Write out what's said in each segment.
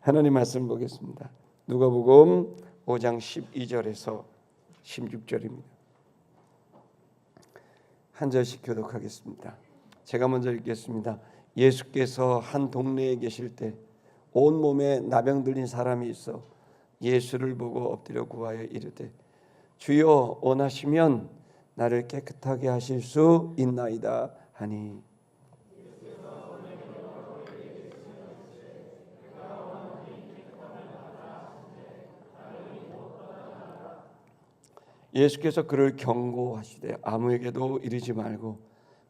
하나님 말씀 보겠습니다. 누가복음 5장 12절에서 16절입니다. 한 절씩 교독하겠습니다. 제가 먼저 읽겠습니다. 예수께서 한 동네에 계실 때 온몸에 나병 들린 사람이 있어 예수를 보고 엎드려 구하여 이르되 주여 원하시면 나를 깨끗하게 하실 수 있나이다 하니 예수께서 그를 경고하시되 아무에게도 이르지 말고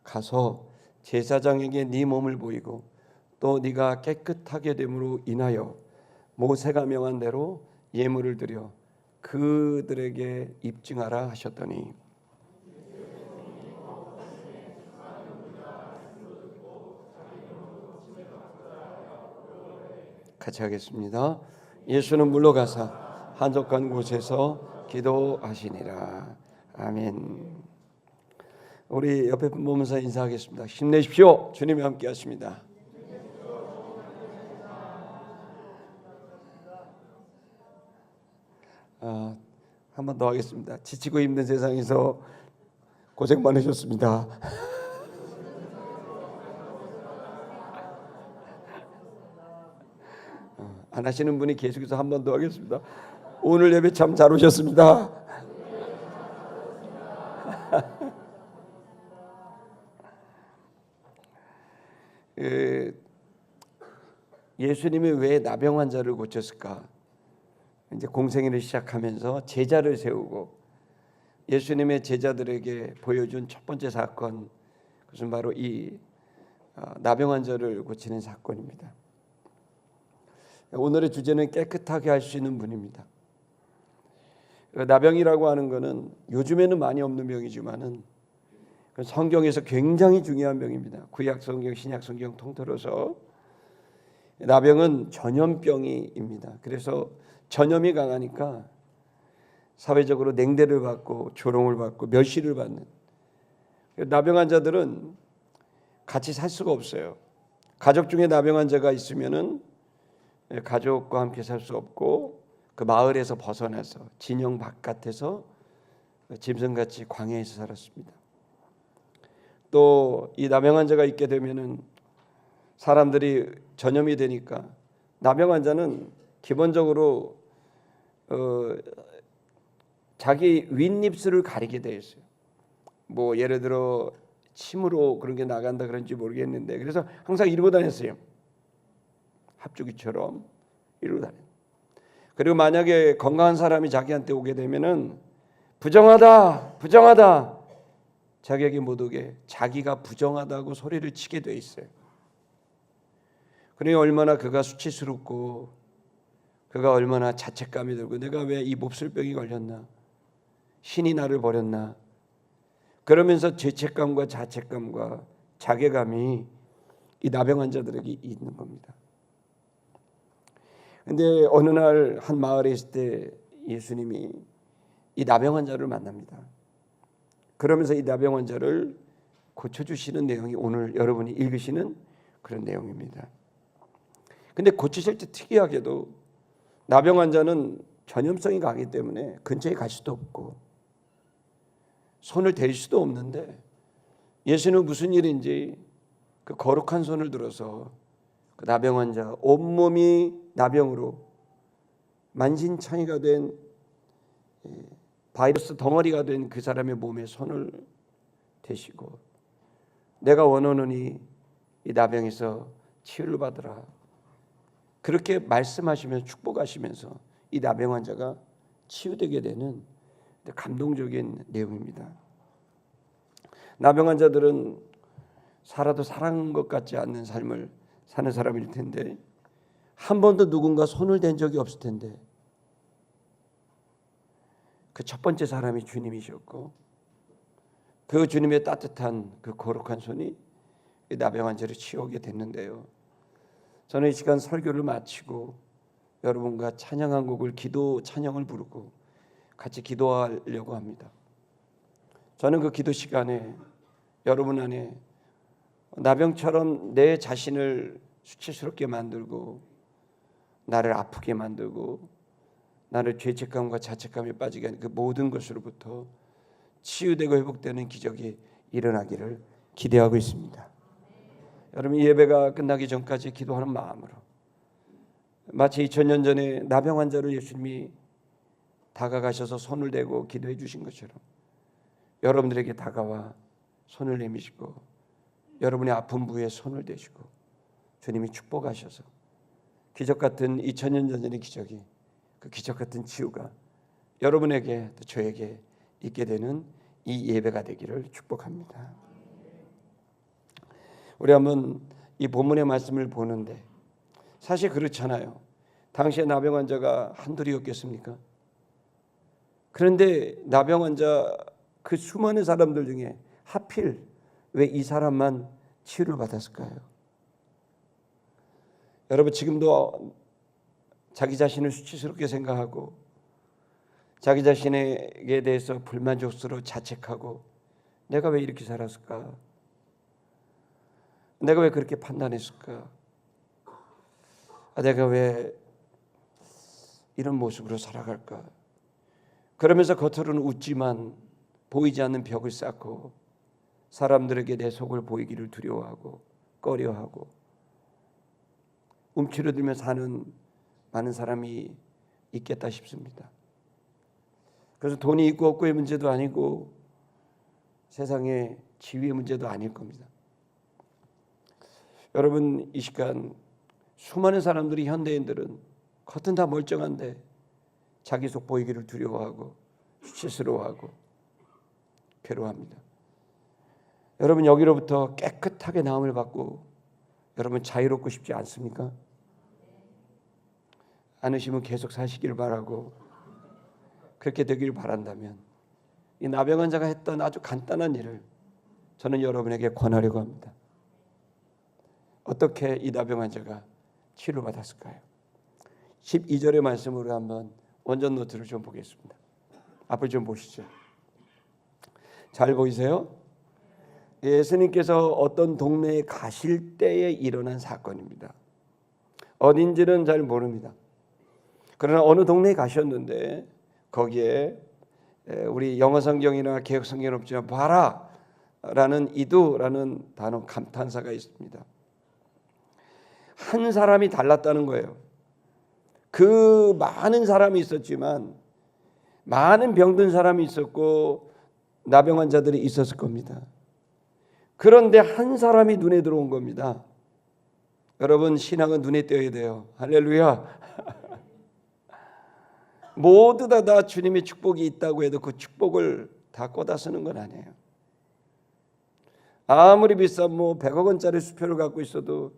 가서 제사장에게 네 몸을 보이고 또 네가 깨끗하게 됨으로 인하여 모세가 명한 대로 예물을 드려 그들에게 입증하라 하셨더니 같이 하겠습니다. 예수는 물러가사 한적한 곳에서 기도하시니라. 아멘. 우리 옆에 보면서 인사하겠습니다. 힘내십시오. 주님이 함께 하십니다. 한 번 더 하겠습니다. 지치고 힘든 세상에서 고생 많으셨습니다. 안 하시는 분이 계속해서 한 번 더 하겠습니다. 오늘 예배 참 잘 오셨습니다. 예수님이 왜 나병 환자를 고쳤을까? 이제 공생애를 시작하면서 제자를 세우고 예수님의 제자들에게 보여준 첫 번째 사건, 그것은 바로 이 나병 환자를 고치는 사건입니다. 오늘의 주제는 깨끗하게 할 수 있는 분입니다. 나병이라고 하는 것은 요즘에는 많이 없는 병이지만은 성경에서 굉장히 중요한 병입니다. 구약 성경, 신약 성경 통틀어서 나병은 전염병입니다. 그래서 전염이 강하니까 사회적으로 냉대를 받고 조롱을 받고 멸시를 받는 나병 환자들은 같이 살 수가 없어요. 가족 중에 나병 환자가 있으면은 가족과 함께 살 수 없고 그 마을에서 벗어나서 진영 바깥에서 짐승같이 광야에서 살았습니다. 또 이 나병 환자가 있게 되면은 사람들이 전염이 되니까 나병 환자는 기본적으로 자기 윗입술을 가리게 되어 있어요. 뭐 예를 들어 침으로 그런 게 나간다 그런지 모르겠는데 그래서 항상 이러고 다녔어요. 합주기처럼 이러고 다녀요. 그리고 만약에 건강한 사람이 자기한테 오게 되면은 부정하다, 부정하다. 자기에게 못 오게 자기가 부정하다고 소리를 치게 돼 있어요. 그러니 얼마나 그가 수치스럽고 그가 얼마나 자책감이 들고 내가 왜 이 몹쓸병이 걸렸나? 신이 나를 버렸나? 그러면서 죄책감과 자책감과 자괴감이 이 나병 환자들에게 있는 겁니다. 근데 어느 날 한 마을에 있을 때 예수님이 이 나병 환자를 만납니다. 그러면서 이 나병 환자를 고쳐주시는 내용이 오늘 여러분이 읽으시는 그런 내용입니다. 근데 고치실 때 특이하게도 나병 환자는 전염성이 강하기 때문에 근처에 갈 수도 없고 손을 댈 수도 없는데 예수는 무슨 일인지 그 거룩한 손을 들어서 그 나병 환자 온몸이 나병으로 만신창이가 된 바이러스 덩어리가 된 그 사람의 몸에 손을 대시고 내가 원하노니 이 나병에서 치유를 받으라. 그렇게 말씀하시면서 축복하시면서 이 나병 환자가 치유되게 되는 감동적인 내용입니다. 나병 환자들은 살아도 사랑한 것 같지 않는 삶을 사는 사람일 텐데 한 번도 누군가 손을 댄 적이 없을 텐데 그 첫 번째 사람이 주님이셨고 그 주님의 따뜻한 그 거룩한 손이 이 나병 환자를 치유하게 됐는데요. 저는 이 시간 설교를 마치고 여러분과 찬양 한 곡을 기도 찬양을 부르고 같이 기도하려고 합니다. 저는 그 기도 시간에 여러분 안에 나병처럼 내 자신을 수치스럽게 만들고 나를 아프게 만들고 나를 죄책감과 자책감에 빠지게 하는 그 모든 것으로부터 치유되고 회복되는 기적이 일어나기를 기대하고 있습니다. 여러분, 이 예배가 끝나기 전까지 기도하는 마음으로 마치 2000년 전에 나병 환자를 예수님이 다가가셔서 손을 대고 기도해 주신 것처럼 여러분들에게 다가와 손을 내미시고 여러분의 아픈 부위에 손을 대시고 주님이 축복하셔서 기적 같은 2000년 전의 기적이, 그 기적 같은 치유가 여러분에게 또 저에게 있게 되는 이 예배가 되기를 축복합니다. 우리 한번 이 본문의 말씀을 보는데 사실 그렇잖아요. 당시에 나병 환자가 한둘이었겠습니까? 그런데 나병 환자 그 수많은 사람들 중에 하필 왜 이 사람만 치유를 받았을까요? 여러분, 지금도 자기 자신을 수치스럽게 생각하고 자기 자신에게 대해서 불만족스러워 자책하고 내가 왜 이렇게 살았을까? 내가 왜 그렇게 판단했을까? 내가 왜 이런 모습으로 살아갈까? 그러면서 겉으로는 웃지만 보이지 않는 벽을 쌓고 사람들에게 내 속을 보이기를 두려워하고 꺼려하고 움츠러들며 사는 많은 사람이 있겠다 싶습니다. 그래서 돈이 있고 없고의 문제도 아니고 세상의 지위의 문제도 아닐 겁니다. 여러분, 이 시간 수많은 사람들이, 현대인들은 겉은 다 멀쩡한데 자기 속 보이기를 두려워하고 수치스러워하고 괴로워합니다. 여러분, 여기로부터 깨끗하게 나음을 받고 여러분 자유롭고 싶지 않습니까? 않으시면 계속 사시기를 바라고, 그렇게 되기를 바란다면 이 나병 환자가 했던 아주 간단한 일을 저는 여러분에게 권하려고 합니다. 어떻게 이 나병 환자가 치료받았을까요? 12절의 말씀으로 한번 원전 노트를 좀 보겠습니다. 앞을 좀 보시죠. 잘 보이세요? 예수님께서 어떤 동네에 가실 때에 일어난 사건입니다. 어딘지는 잘 모릅니다. 그러나 어느 동네에 가셨는데 거기에 우리 영어 성경이나 개혁 성경은 없지만 봐라라는 이두라는 단어, 감탄사가 있습니다. 한 사람이 달랐다는 거예요. 그 많은 사람이 있었지만 많은 병든 사람이 있었고 나병 환자들이 있었을 겁니다. 그런데 한 사람이 눈에 들어온 겁니다. 여러분, 신앙은 눈에 띄어야 돼요. 할렐루야. 모두 다 주님의 축복이 있다고 해도 그 축복을 다 꽂아 쓰는 건 아니에요. 아무리 비싼 100억 원짜리 수표를 갖고 있어도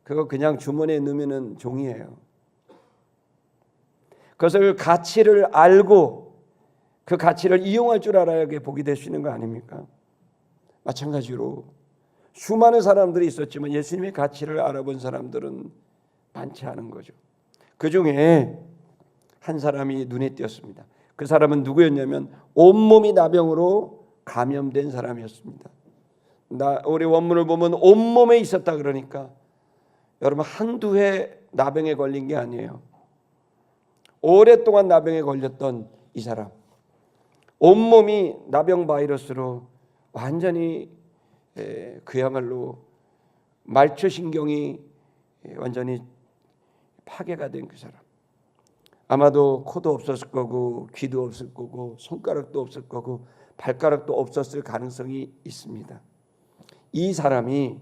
그거 그냥 주머니에 넣으면 종이에요. 그것을 가치를 알고 그 가치를 이용할 줄 알아야 그게 복이 될 수 있는 거 아닙니까? 마찬가지로 수많은 사람들이 있었지만 예수님의 가치를 알아본 사람들은 많지 않은 거죠. 그 중에 한 사람이 눈에 띄었습니다. 그 사람은 누구였냐면 온몸이 나병으로 감염된 사람이었습니다. 우리 원문을 보면 온몸에 있었다 그러니까 여러분, 한두 해 나병에 걸린 게 아니에요. 오랫동안 나병에 걸렸던 이 사람, 온몸이 나병 바이러스로 완전히 그야말로 말초신경이 완전히 파괴가 된 그 사람. 아마도 코도 없었을 거고 귀도 없을 거고 손가락도 없을 거고 발가락도 없었을 가능성이 있습니다. 이 사람이,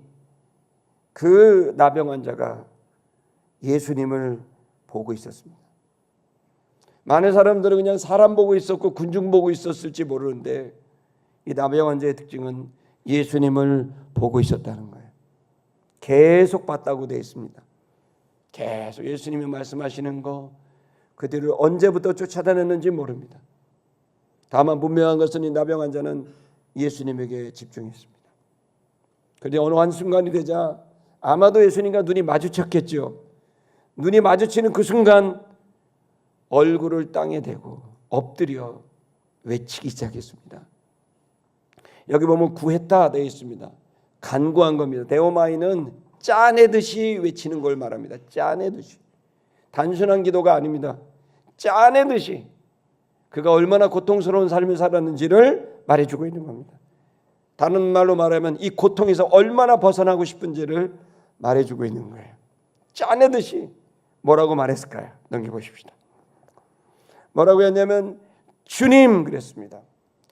그 나병 환자가 예수님을 보고 있었습니다. 많은 사람들은 그냥 사람 보고 있었고 군중 보고 있었을지 모르는데 이 나병 환자의 특징은 예수님을 보고 있었다는 거예요. 계속 봤다고 되어 있습니다. 계속 예수님이 말씀하시는 거 그들을 언제부터 쫓아다녔는지 모릅니다. 다만 분명한 것은 이 나병 환자는 예수님에게 집중했습니다. 그런데 어느 한순간이 되자 아마도 예수님과 눈이 마주쳤겠죠. 눈이 마주치는 그 순간 얼굴을 땅에 대고 엎드려 외치기 시작했습니다. 여기 보면 구했다 되어 있습니다. 간구한 겁니다. 데오마이는 짜내듯이 외치는 걸 말합니다. 짜내듯이. 단순한 기도가 아닙니다. 짜내듯이 그가 얼마나 고통스러운 삶을 살았는지를 말해주고 있는 겁니다. 다른 말로 말하면 이 고통에서 얼마나 벗어나고 싶은지를 말해주고 있는 거예요. 짜내듯이 뭐라고 말했을까요? 넘겨보십시다. 뭐라고 했냐면 주님 그랬습니다.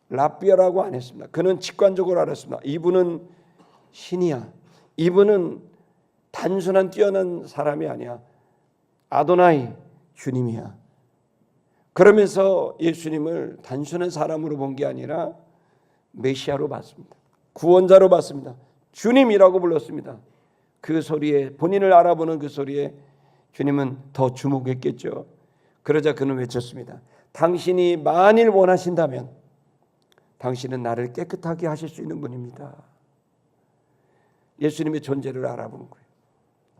랍비라고 안 했습니다. 그는 직관적으로 알았습니다. 이분은 신이야. 이분은 단순한 뛰어난 사람이 아니야. 아도나이 주님이야. 그러면서 예수님을 단순한 사람으로 본 게 아니라 메시아로 봤습니다. 구원자로 봤습니다. 주님이라고 불렀습니다. 그 소리에, 본인을 알아보는 그 소리에 주님은 더 주목했겠죠. 그러자 그는 외쳤습니다. 당신이 만일 원하신다면 당신은 나를 깨끗하게 하실 수 있는 분입니다. 예수님의 존재를 알아본 거예요.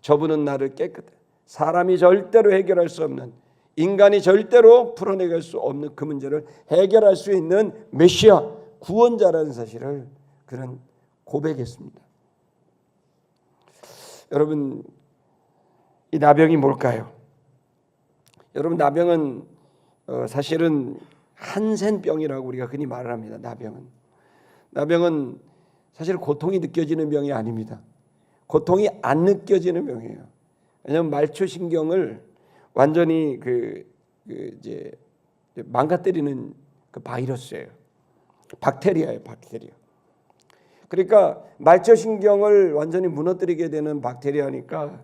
저분은 나를 깨끗해. 사람이 절대로 해결할 수 없는, 인간이 절대로 풀어내갈 수 없는 그 문제를 해결할 수 있는 메시아, 구원자라는 사실을 그는 고백했습니다. 여러분, 이 나병이 뭘까요? 여러분, 나병은 사실은 한센병이라고 우리가 흔히 말을 합니다. 나병은 사실 고통이 느껴지는 병이 아닙니다. 고통이 안 느껴지는 병이에요. 왜냐하면 말초신경을 완전히 이제 망가뜨리는 그 바이러스예요. 박테리아예요, 박테리아. 그러니까 말초신경을 완전히 무너뜨리게 되는 박테리아니까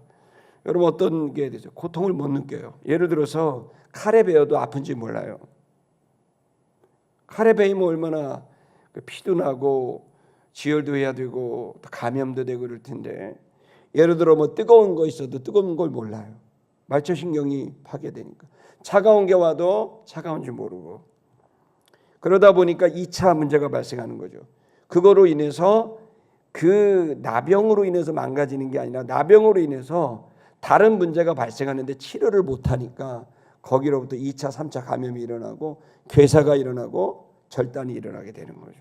여러분 어떤 게 되죠? 고통을 못 느껴요. 예를 들어서 칼에 베어도 아픈지 몰라요. 칼에 베이면 얼마나 피도 나고 지혈도 해야 되고 감염도 되고 그럴 텐데, 예를 들어 뭐 뜨거운 거 있어도 뜨거운 걸 몰라요. 말초신경이 파괴되니까. 차가운 게 와도 차가운 줄 모르고. 그러다 보니까 2차 문제가 발생하는 거죠. 그거로 인해서 그 나병으로 인해서 망가지는 게 아니라 나병으로 인해서 다른 문제가 발생하는데 치료를 못하니까 거기로부터 2차, 3차 감염이 일어나고 괴사가 일어나고 절단이 일어나게 되는 거죠.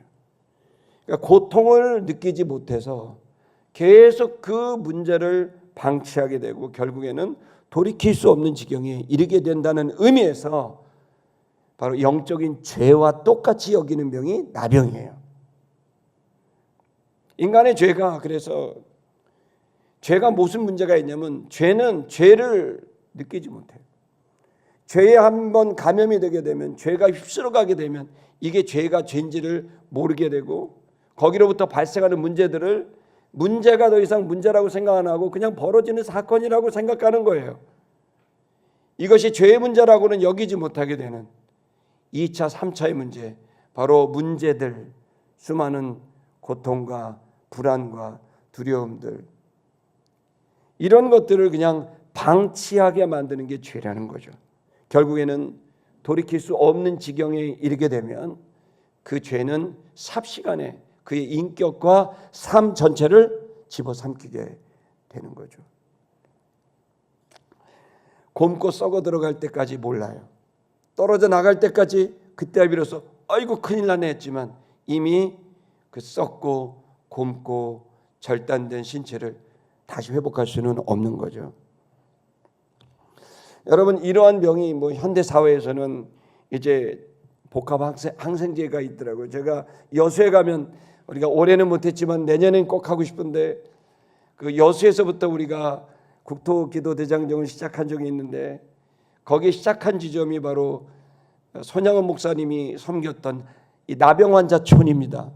그러니까 고통을 느끼지 못해서 계속 그 문제를 방치하게 되고 결국에는 돌이킬 수 없는 지경에 이르게 된다는 의미에서 바로 영적인 죄와 똑같이 여기는 병이 나병이에요. 인간의 죄가, 그래서 죄가 무슨 문제가 있냐면 죄는 죄를 느끼지 못해요. 죄에 한번 감염이 되게 되면, 죄가 휩쓸어가게 되면 이게 죄가 죄인지를 모르게 되고 거기로부터 발생하는 문제들을 문제가 더 이상 문제라고 생각 안 하고 그냥 벌어지는 사건이라고 생각하는 거예요. 이것이 죄의 문제라고는 여기지 못하게 되는 2차, 3차의 문제, 바로 문제들, 수많은 고통과 불안과 두려움들, 이런 것들을 그냥 방치하게 만드는 게 죄라는 거죠. 결국에는 돌이킬 수 없는 지경에 이르게 되면 그 죄는 삽시간에 그의 인격과 삶 전체를 집어삼키게 되는 거죠. 곪고 썩어 들어갈 때까지 몰라요. 떨어져 나갈 때까지 그때 비로소 아이고 큰일 나네 했지만 이미 그 썩고 곪고 절단된 신체를 다시 회복할 수는 없는 거죠. 여러분, 이러한 병이 뭐 현대 사회에서는 이제 복합 항생제가 있더라고요. 제가 여수에 가면, 우리가 올해는 못했지만 내년엔 꼭 하고 싶은데, 그 여수에서부터 우리가 국토기도대장정을 시작한 적이 있는데, 거기 시작한 지점이 바로 손양원 목사님이 섬겼던 이 나병 환자촌입니다.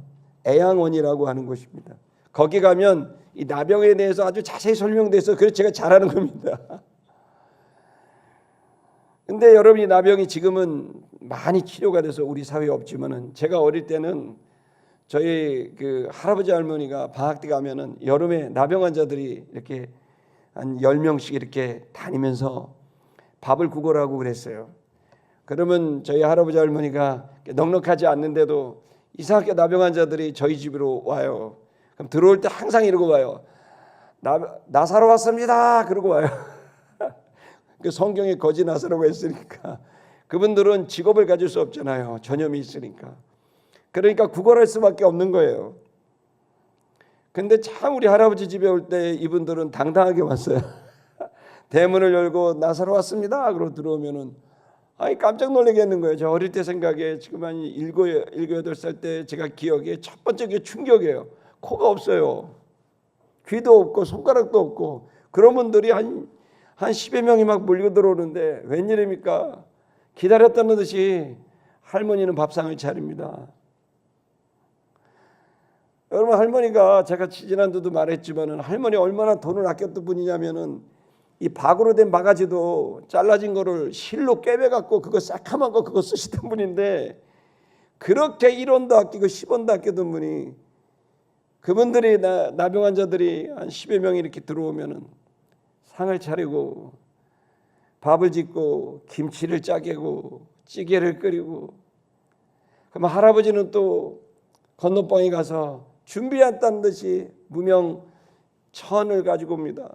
애양원이라고 하는 곳입니다. 거기 가면 이 나병에 대해서 아주 자세히 설명돼서 그래서 제가 잘하는 겁니다. 근데 여러분, 이 나병이 지금은 많이 치료가 돼서 우리 사회에 없지만은, 제가 어릴 때는 저희 그 할아버지 할머니가 방학 때 가면은 여름에 나병 환자들이 이렇게 한 10명씩 이렇게 다니면서 밥을 구걸하고 그랬어요. 그러면 저희 할아버지 할머니가 넉넉하지 않는데도 이상하게 나병 환자들이 저희 집으로 와요. 그럼 들어올 때 항상 이러고 와요. 나 사러 왔습니다. 그러고 와요. 그 성경에 거지 나사라고 했으니까 그분들은 직업을 가질 수 없잖아요. 전염이 있으니까. 그러니까 구걸할 수밖에 없는 거예요. 근데 참 우리 할아버지 집에 올 때 이분들은 당당하게 왔어요. 대문을 열고 나사로 왔습니다. 그러고 들어오면은 깜짝 놀라겠는 거예요. 저 어릴 때 생각에 지금 한 7, 8살 때 제가 기억에 첫 번째 게 충격이에요. 코가 없어요. 귀도 없고 손가락도 없고 그런 분들이 한 10여 명이 막 몰려 들어오는데 웬일입니까? 기다렸다는 듯이 할머니는 밥상을 차립니다. 여러분, 할머니가 제가 지난주도 말했지만은 할머니 얼마나 돈을 아꼈던 분이냐면은 이 박으로 된 바가지도 잘라진 거를 실로 꿰매 갖고 그거 새카만 거 그거 쓰시던 분인데 그렇게 1원도 아끼고 10원도 아끼던 분이 그분들이 나병 환자들이 한 10여 명이 이렇게 들어오면은 상을 차리고 밥을 짓고 김치를 짜개고 찌개를 끓이고 그러면 할아버지는 또 건너방에 가서 준비했다는 듯이 무명 천을 가지고 옵니다.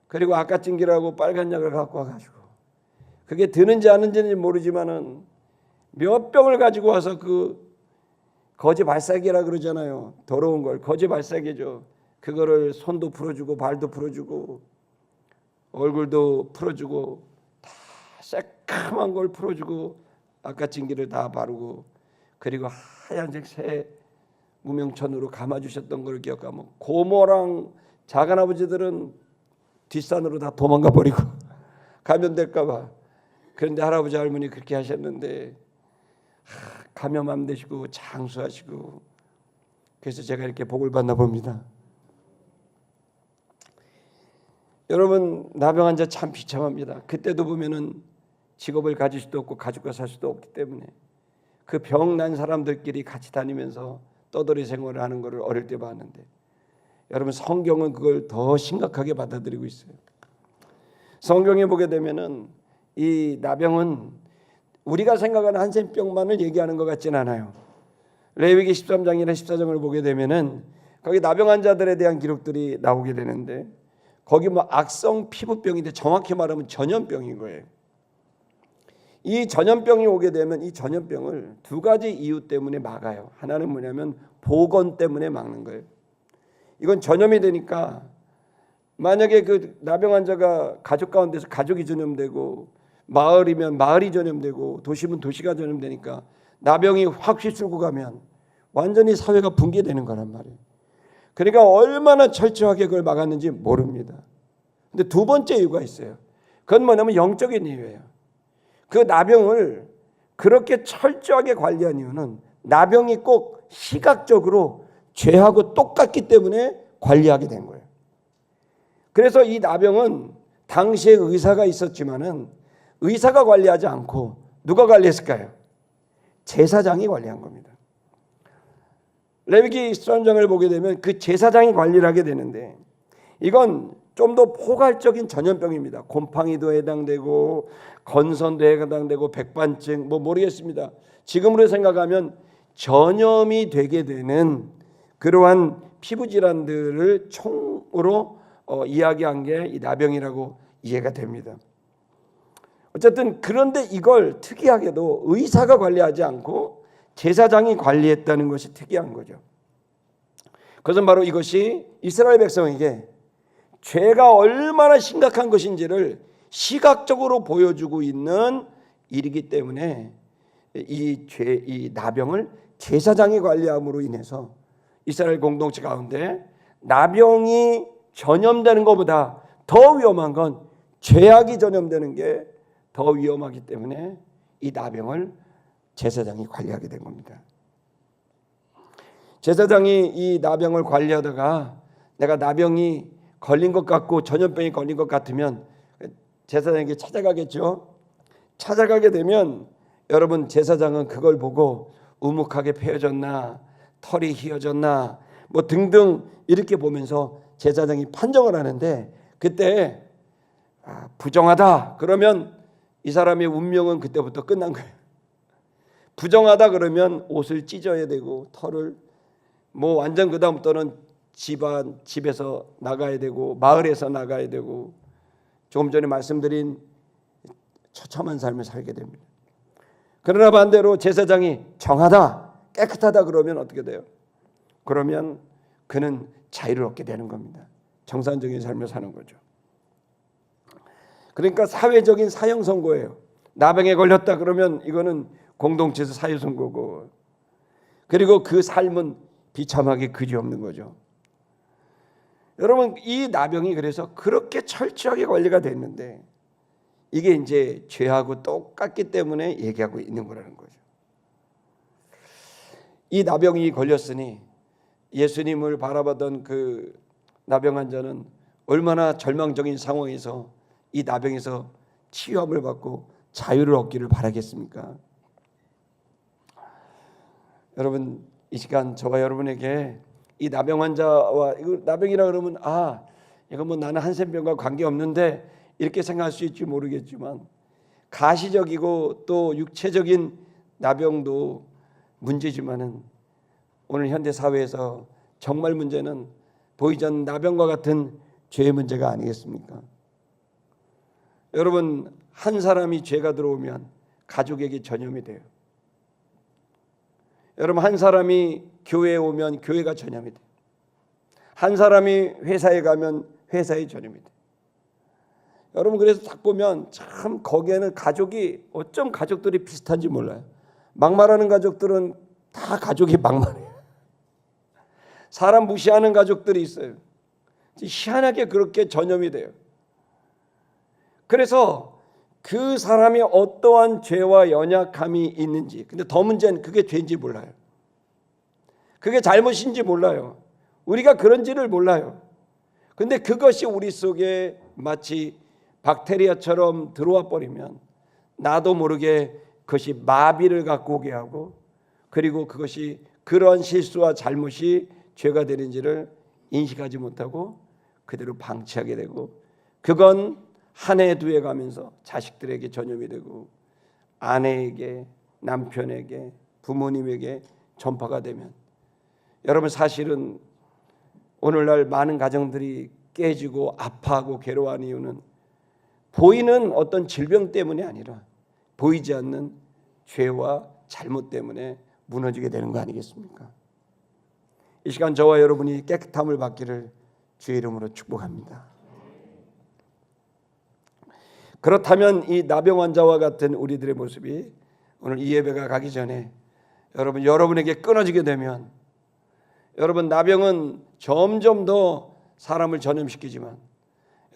그리고 아까찜기라고 빨간 약을 갖고 와가지고 그게 드는지 안 드는지 모르지만은 몇 병을 가지고 와서 그 거지 발사기라 그러잖아요. 더러운 걸 거지 발사기죠. 그거를 손도 풀어주고 발도 풀어주고 얼굴도 풀어주고 다 새카만 걸 풀어주고 아까찜기를 다 바르고 그리고 하얀색 새 무명천으로 감아주셨던 걸 기억하면 고모랑 작은아버지들은 뒷산으로 다 도망가 버리고 감염될까 봐. 그런데 할아버지 할머니 그렇게 하셨는데 감염 안 되시고 장수하시고 그래서 제가 이렇게 복을 받나 봅니다. 여러분, 나병 환자 참 비참합니다. 그때도 보면은 직업을 가질 수도 없고 가족과 살 수도 없기 때문에 그 병 난 사람들끼리 같이 다니면서 떠돌이 생활을 하는 것을 어릴 때 봤는데 여러분, 성경은 그걸 더 심각하게 받아들이고 있어요. 성경에 보게 되면은 이 나병은 우리가 생각하는 한센병만을 얘기하는 것 같진 않아요. 레위기 13장이나 14장을 보게 되면은 거기 나병 환자들에 대한 기록들이 나오게 되는데 거기 뭐 악성 피부병인데 정확히 말하면 전염병인 거예요. 이 전염병이 오게 되면 이 전염병을 두 가지 이유 때문에 막아요. 하나는 뭐냐면 보건 때문에 막는 거예요. 이건 전염이 되니까 만약에 그 나병 환자가 가족 가운데서 가족이 전염되고 마을이면 마을이 전염되고 도시면 도시가 전염되니까 나병이 확 휩쓸고 가면 완전히 사회가 붕괴되는 거란 말이에요. 그러니까 얼마나 철저하게 그걸 막았는지 모릅니다. 근데 두 번째 이유가 있어요. 그건 뭐냐면 영적인 이유예요. 그 나병을 그렇게 철저하게 관리한 이유는 나병이 꼭 시각적으로 죄하고 똑같기 때문에 관리하게 된 거예요. 그래서 이 나병은 당시에 의사가 있었지만은 의사가 관리하지 않고 누가 관리했을까요? 제사장이 관리한 겁니다. 레위기 13장을 보게 되면 그 제사장이 관리를 하게 되는데 이건 좀 더 포괄적인 전염병입니다. 곰팡이도 해당되고 건선도 해당되고 백반증 뭐 모르겠습니다. 지금으로 생각하면 전염이 되게 되는 그러한 피부 질환들을 총으로 이야기한 게 이 나병이라고 이해가 됩니다. 어쨌든 그런데 이걸 특이하게도 의사가 관리하지 않고 제사장이 관리했다는 것이 특이한 거죠. 그것은 바로 이것이 이스라엘 백성에게 죄가 얼마나 심각한 것인지를 시각적으로 보여주고 있는 일이기 때문에 이 나병을 제사장이 관리함으로 인해서 이스라엘 공동체 가운데 나병이 전염되는 것보다 더 위험한 건 죄악이 전염되는 게 더 위험하기 때문에 이 나병을 제사장이 관리하게 된 겁니다. 제사장이 이 나병을 관리하다가 내가 나병이 걸린 것 같고 전염병이 걸린 것 같으면 제사장에게 찾아가겠죠. 찾아가게 되면 여러분, 제사장은 그걸 보고 우묵하게 펴졌나 털이 휘어졌나 뭐 등등 이렇게 보면서 제사장이 판정을 하는데 그때 부정하다 그러면 이 사람의 운명은 그때부터 끝난 거예요. 부정하다 그러면 옷을 찢어야 되고 털을 뭐 완전 그 다음부터는 집에서 나가야 되고 마을에서 나가야 되고 조금 전에 말씀드린 처참한 삶을 살게 됩니다. 그러나 반대로 제사장이 정하다 깨끗하다 그러면 어떻게 돼요? 그러면 그는 자유를 얻게 되는 겁니다. 정상적인 삶을 사는 거죠. 그러니까 사회적인 사형 선고예요. 나병에 걸렸다 그러면 이거는 공동체에서 사형 선고고, 그리고 그 삶은 비참하게 그지없는 거죠. 여러분, 이 나병이 그래서 그렇게 철저하게 관리가 됐는데 이게 이제 죄하고 똑같기 때문에 얘기하고 있는 거라는 거죠. 이 나병이 걸렸으니 예수님을 바라보던 그 나병 환자는 얼마나 절망적인 상황에서 이 나병에서 치유함을 받고 자유를 얻기를 바라겠습니까? 여러분, 이 시간 저와 여러분에게 이 나병 환자와, 이거 나병이라 그러면 이거 뭐 나는 한센병과 관계없는데 이렇게 생각할 수 있지 모르겠지만, 가시적이고 또 육체적인 나병도 문제지만은 오늘 현대 사회에서 정말 문제는 보이지 않는 나병과 같은 죄의 문제가 아니겠습니까? 여러분, 한 사람이 죄가 들어오면 가족에게 전염이 돼요. 여러분, 한 사람이 교회에 오면 교회가 전염이 돼요. 한 사람이 회사에 가면 회사에 전염이 돼요. 여러분, 그래서 딱 보면 참 거기에는 가족이, 어쩜 가족들이 비슷한지 몰라요. 막말하는 가족들은 다 가족이 막말해요. 사람 무시하는 가족들이 있어요. 희한하게 그렇게 전염이 돼요. 그래서 그 사람이 어떠한 죄와 연약함이 있는지, 근데 더 문제는 그게 죄인지 몰라요. 그게 잘못인지 몰라요. 우리가 그런지를 몰라요. 근데 그것이 우리 속에 마치 박테리아처럼 들어와 버리면 나도 모르게 그것이 마비를 갖고 오게 하고, 그리고 그것이 그러한 실수와 잘못이 죄가 되는지를 인식하지 못하고 그대로 방치하게 되고, 그건 한 해 두 해 가면서 자식들에게 전염이 되고 아내에게, 남편에게, 부모님에게 전파가 되면, 여러분, 사실은 오늘날 많은 가정들이 깨지고 아파하고 괴로워하는 이유는 보이는 어떤 질병 때문이 아니라 보이지 않는 죄와 잘못 때문에 무너지게 되는 거 아니겠습니까? 이 시간 저와 여러분이 깨끗함을 받기를 주의 이름으로 축복합니다. 그렇다면 이 나병 환자와 같은 우리들의 모습이 오늘 이 예배가 가기 전에 여러분에게 끊어지게 되면, 여러분, 나병은 점점 더 사람을 전염시키지만,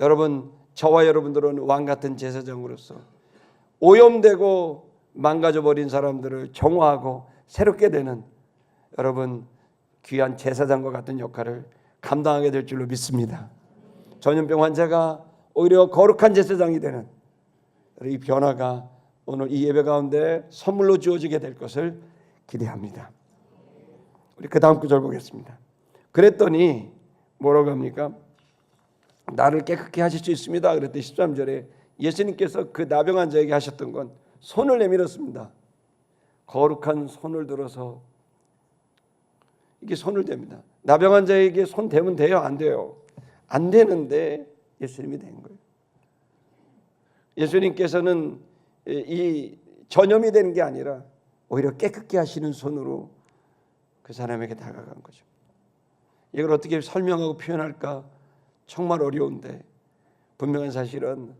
여러분, 저와 여러분들은 왕 같은 제사장으로서 오염되고 망가져버린 사람들을 정화하고 새롭게 되는, 여러분, 귀한 제사장과 같은 역할을 감당하게 될 줄로 믿습니다. 전염병 환자가 오히려 거룩한 제사장이 되는 이 변화가 오늘 이 예배 가운데 선물로 주어지게 될 것을 기대합니다. 우리 그 다음 구절 보겠습니다. 그랬더니 뭐라고 합니까? 나를 깨끗게 하실 수 있습니다. 그랬더니 13절에 예수님께서 그 나병 환자에게 하셨던 건 손을 내밀었습니다. 거룩한 손을 들어서, 이게 손을 댑니다. 나병 환자에게 손 대면 돼요? 안 돼요? 안 되는데 예수님이 된 거예요. 예수님께서는 이 전염이 되는 게 아니라 오히려 깨끗게 하시는 손으로 그 사람에게 다가간 거죠. 이걸 어떻게 설명하고 표현할까 정말 어려운데, 분명한 사실은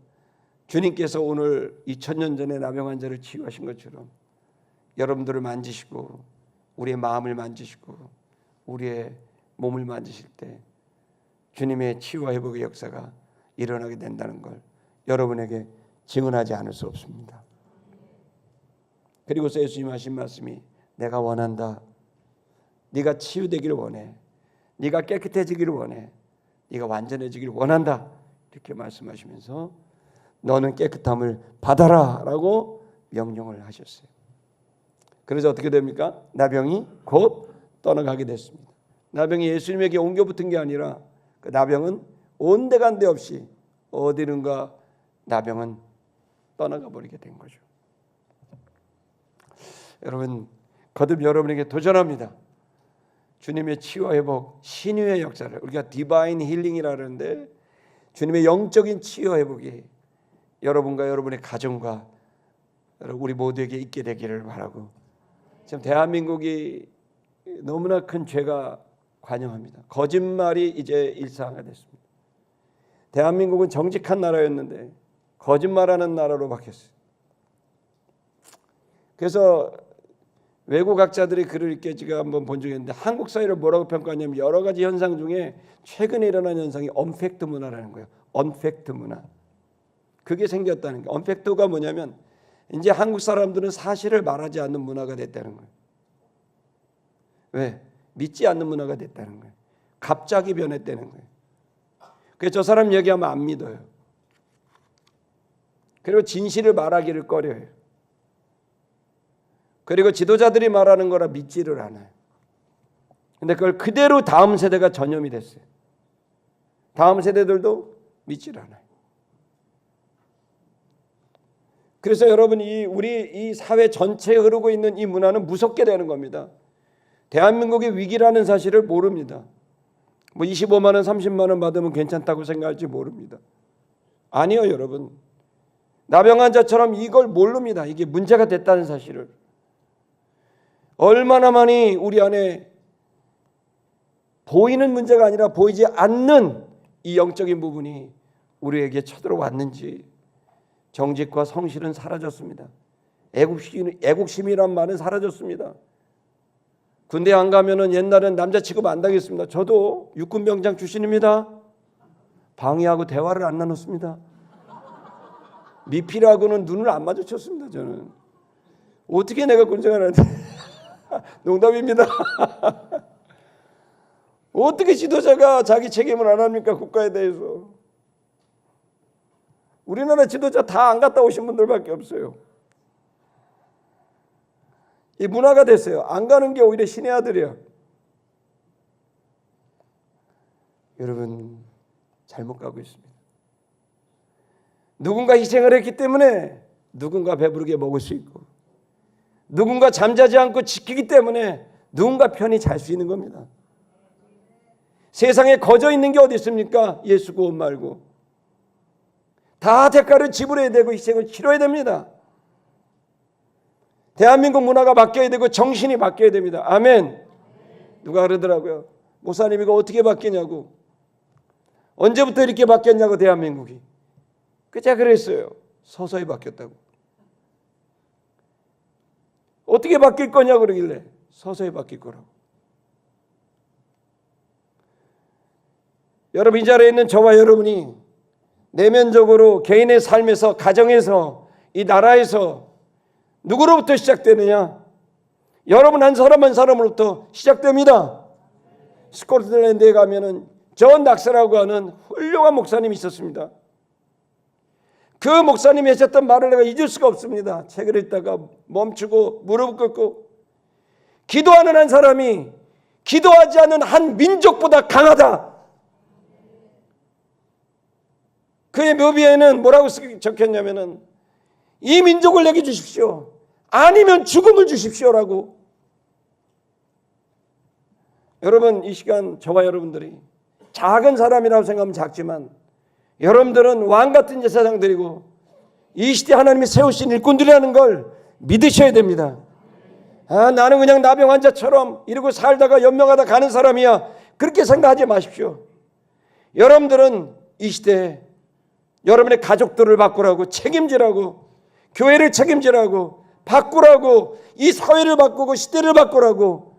주님께서 오늘 2000년 전에 나병 환자를 치유하신 것처럼 여러분들을 만지시고 우리의 마음을 만지시고 우리의 몸을 만지실 때 주님의 치유와 회복의 역사가 일어나게 된다는 걸 여러분에게 증언하지 않을 수 없습니다. 그리고서 예수님 하신 말씀이, 내가 원한다. 네가 치유되기를 원해. 네가 깨끗해지기를 원해. 네가 완전해지기를 원한다. 이렇게 말씀하시면서 너는 깨끗함을 받아라 라고 명령을 하셨어요. 그래서 어떻게 됩니까? 나병이 곧 떠나가게 됐습니다. 나병이 예수님에게 옮겨 붙은 게 아니라 그 나병은 온데간데 없이 어디론가 나병은 떠나가 버리게 된 거죠. 여러분, 거듭 여러분에게 도전합니다. 주님의 치유와 회복, 신유의 역사를, 우리가 디바인 힐링이라 하는데, 주님의 영적인 치유와 회복이 여러분과 여러분의 가정과 우리 모두에게 있게 되기를 바라고, 지금 대한민국이 너무나 큰 죄가 관영합니다. 거짓말이 이제 일상화됐습니다. 대한민국은 정직한 나라였는데 거짓말하는 나라로 바뀌었어요. 그래서 외국 학자들이 글을 읽게 제가 한번 본 적이 있는데 한국 사회를 뭐라고 평가하냐면 여러 가지 현상 중에 최근에 일어난 현상이 언팩트 문화라는 거예요. 언팩트 문화. 그게 생겼다는 거예요. 언팩트가 뭐냐면 이제 한국 사람들은 사실을 말하지 않는 문화가 됐다는 거예요. 왜? 믿지 않는 문화가 됐다는 거예요. 갑자기 변했다는 거예요. 그래서 저 사람 얘기하면 안 믿어요. 그리고 진실을 말하기를 꺼려요. 그리고 지도자들이 말하는 거라 믿지를 않아요. 근데 그걸 그대로 다음 세대가 전염이 됐어요. 다음 세대들도 믿지를 않아요. 그래서 여러분 우리 이 사회 전체에 흐르고 있는 이 문화는 무섭게 되는 겁니다. 대한민국의 위기라는 사실을 모릅니다. 뭐 25만 원, 30만 원 받으면 괜찮다고 생각할지 모릅니다. 아니요, 여러분. 나병 환자처럼 이걸 모릅니다. 이게 문제가 됐다는 사실을. 얼마나 많이 우리 안에 보이는 문제가 아니라 보이지 않는 이 영적인 부분이 우리에게 쳐들어왔는지 정직과 성실은 사라졌습니다. 애국심이란 말은 사라졌습니다. 군대 안 가면은 옛날엔 남자 취급 안 당했습니다. 저도 육군병장 출신입니다. 방위하고 대화를 안 나눴습니다. 미필하고는 눈을 안 마주쳤습니다. 저는 어떻게 내가 군생활하는데 농담입니다. 어떻게 지도자가 자기 책임을 안 합니까? 국가에 대해서. 우리나라 지도자 다 안 갔다 오신 분들밖에 없어요. 이 문화가 됐어요. 안 가는 게 오히려 신의 아들이야. 여러분 잘못 가고 있습니다. 누군가 희생을 했기 때문에 누군가 배부르게 먹을 수 있고 누군가 잠자지 않고 지키기 때문에 누군가 편히 잘 수 있는 겁니다. 세상에 거저 있는 게 어디 있습니까? 예수 구원 말고. 다 대가를 지불해야 되고 희생을 치러야 됩니다. 대한민국 문화가 바뀌어야 되고 정신이 바뀌어야 됩니다. 아멘. 누가 그러더라고요. 목사님 이거 어떻게 바뀌냐고. 언제부터 이렇게 바뀌었냐고 대한민국이. 제가 그랬어요. 서서히 바뀌었다고. 어떻게 바뀔 거냐고 그러길래 서서히 바뀔 거라고. 여러분 이 자리에 있는 저와 여러분이 내면적으로 개인의 삶에서 가정에서 이 나라에서 누구로부터 시작되느냐? 여러분 한 사람 한 사람으로부터 시작됩니다. 스코틀랜드에 가면은 존 낙스라고 하는 훌륭한 목사님이 있었습니다. 그 목사님이 하셨던 말을 내가 잊을 수가 없습니다. 책을 읽다가 멈추고 무릎 꿇고 기도하는 한 사람이 기도하지 않는 한 민족보다 강하다. 그의 묘비에는 뭐라고 적혔냐면은 이 민족을 내게 주십시오. 아니면 죽음을 주십시오라고. 여러분 이 시간 저와 여러분들이 작은 사람이라고 생각하면 작지만 여러분들은 왕 같은 제사장들이고 이 시대 하나님이 세우신 일꾼들이라는 걸 믿으셔야 됩니다. 나는 그냥 나병 환자처럼 이러고 살다가 연명하다 가는 사람이야. 그렇게 생각하지 마십시오. 여러분들은 이 시대에 여러분의 가족들을 바꾸라고 책임지라고 교회를 책임지라고 바꾸라고 이 사회를 바꾸고 시대를 바꾸라고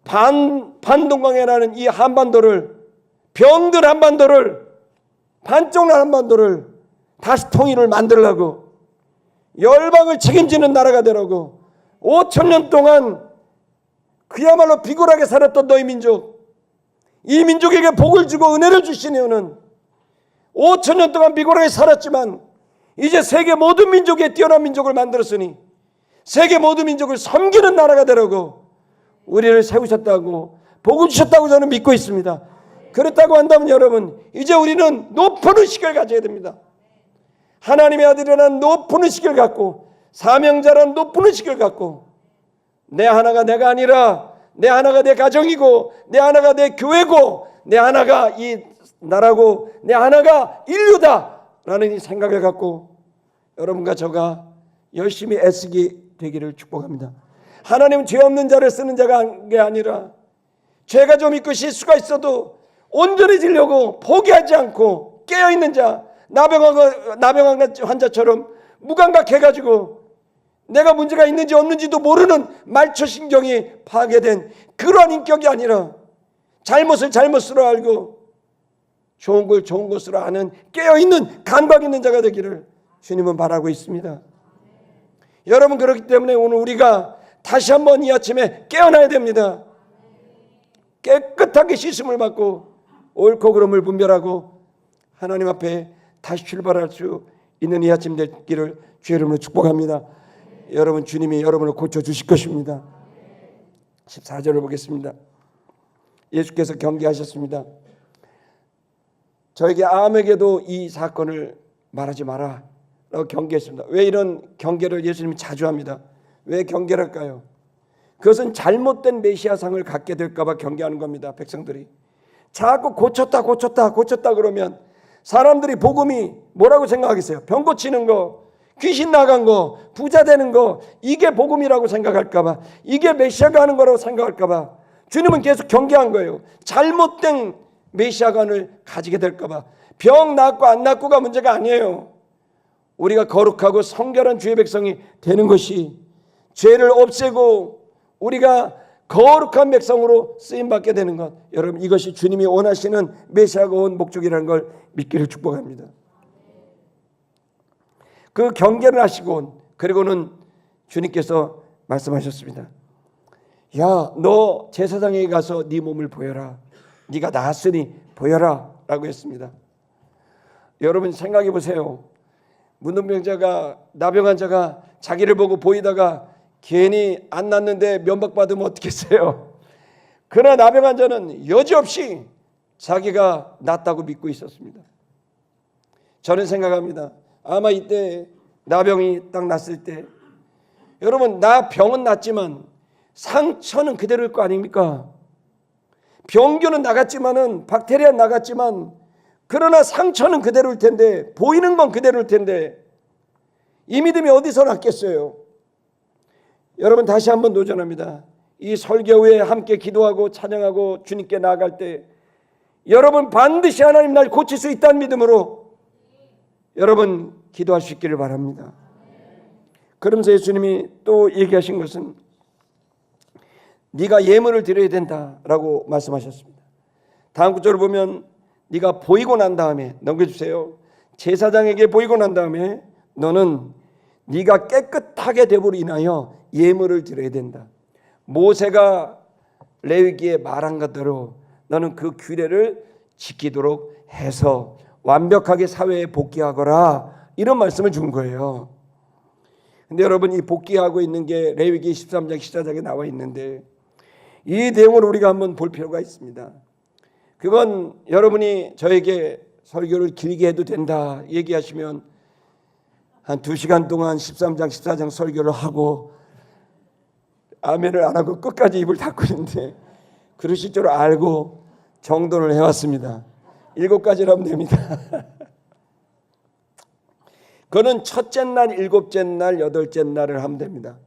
반동강이라는 이 한반도를 병든 한반도를 반쪽난 한반도를 다시 통일을 만들라고 열방을 책임지는 나라가 되라고 5,000년 동안 그야말로 비굴하게 살았던 너희 민족 이 민족에게 복을 주고 은혜를 주신 이유는 5,000년 동안 비굴하게 살았지만 이제 세계 모든 민족에 뛰어난 민족을 만들었으니 세계 모든 민족을 섬기는 나라가 되라고 우리를 세우셨다고 복을 주셨다고 저는 믿고 있습니다. 그렇다고 한다면 여러분 이제 우리는 높은 의식을 가져야 됩니다. 하나님의 아들이라는 높은 의식을 갖고 사명자라는 높은 의식을 갖고 내 하나가 내가 아니라 내 하나가 내 가정이고 내 하나가 내 교회고 내 하나가 이 나라고 내 하나가 인류다라는 이 생각을 갖고 여러분과 저가 열심히 애쓰기 되기를 축복합니다. 하나님은 죄 없는 자를 쓰는 자가 게 아니라 죄가 좀 있고 실수가 있어도 온전해지려고 포기하지 않고 깨어있는 자 나병 환자처럼 무감각해가지고 내가 문제가 있는지 없는지도 모르는 말초신경이 파괴된 그러한 인격이 아니라 잘못을 잘못으로 알고 좋은 걸 좋은 것으로 아는 깨어있는 감각 있는 자가 되기를 주님은 바라고 있습니다. 여러분, 그렇기 때문에 오늘 우리가 다시 한번 이 아침에 깨어나야 됩니다. 깨끗하게 씻음을 받고 옳고 그름을 분별하고 하나님 앞에 다시 출발할 수 있는 이 아침 되기를 주의 이름으로 축복합니다. 여러분, 주님이 여러분을 고쳐주실 것입니다. 14절을 보겠습니다. 예수께서 경계하셨습니다. 저에게 아함에게도 이 사건을 말하지 마라 라고 경계했습니다. 왜 이런 경계를 예수님이 자주 합니다? 왜 경계를 할까요? 그것은 잘못된 메시아상을 갖게 될까 봐 경계하는 겁니다. 백성들이 자꾸 고쳤다 그러면 사람들이 복음이 뭐라고 생각하겠어요? 병 고치는 거, 귀신 나간 거, 부자 되는 거, 이게 복음이라고 생각할까 봐, 이게 메시아가 하는 거라고 생각할까 봐 주님은 계속 경계한 거예요. 잘못된 메시아관을 가지게 될까 봐. 병 낫고 안 낫고가 문제가 아니에요. 우리가 거룩하고 성결한 주의 백성이 되는 것이, 죄를 없애고 우리가 거룩한 백성으로 쓰임받게 되는 것, 여러분, 이것이 주님이 원하시는 메시아가 온 목적이라는 걸 믿기를 축복합니다. 그 경계를 하시고 그리고는 주님께서 말씀하셨습니다. 야, 너 제사장에게 가서 네 몸을 보여라. 네가 나았으니 보여라 라고 했습니다. 여러분, 생각해 보세요. 문둥병자가, 나병 환자가 자기를 보고 보이다가 괜히 안 낫는데 면박받으면 어떻겠어요? 그러나 나병 환자는 여지없이 자기가 낫다고 믿고 있었습니다. 저는 생각합니다. 아마 이때 나병이 딱 났을 때, 여러분, 나 병은 났지만 상처는 그대로일 거 아닙니까? 병균은 나갔지만은, 박테리아 나갔지만, 그러나 상처는 그대로일 텐데, 보이는 건 그대로일 텐데, 이 믿음이 어디서 났겠어요? 여러분, 다시 한번 도전합니다. 이 설교 후에 함께 기도하고 찬양하고 주님께 나아갈 때 여러분 반드시 하나님 날 고칠 수 있다는 믿음으로 여러분 기도할 수 있기를 바랍니다. 그러면서 예수님이 또 얘기하신 것은 네가 예물을 드려야 된다라고 말씀하셨습니다. 다음 구절을 보면 네가 보이고 난 다음에, 넘겨주세요. 제사장에게 보이고 난 다음에 너는 네가 깨끗하게 되므로 인하여 예물을 드려야 된다. 모세가 레위기에 말한 것대로 너는 그 규례를 지키도록 해서 완벽하게 사회에 복귀하거라, 이런 말씀을 준 거예요. 근데 여러분, 이 복귀하고 있는 게 레위기 13장 14장에 나와 있는데 이 내용을 우리가 한번 볼 필요가 있습니다. 그건 여러분이 저에게 설교를 길게 해도 된다 얘기하시면 한 2시간 동안 13장 14장 설교를 하고 아멘을 안 하고 끝까지 입을 닫고 있는데 그러실 줄 알고 정돈을 해왔습니다. 7가지를 하면 됩니다. 그거는 첫째 날, 7째 날, 8째 날을 하면 됩니다.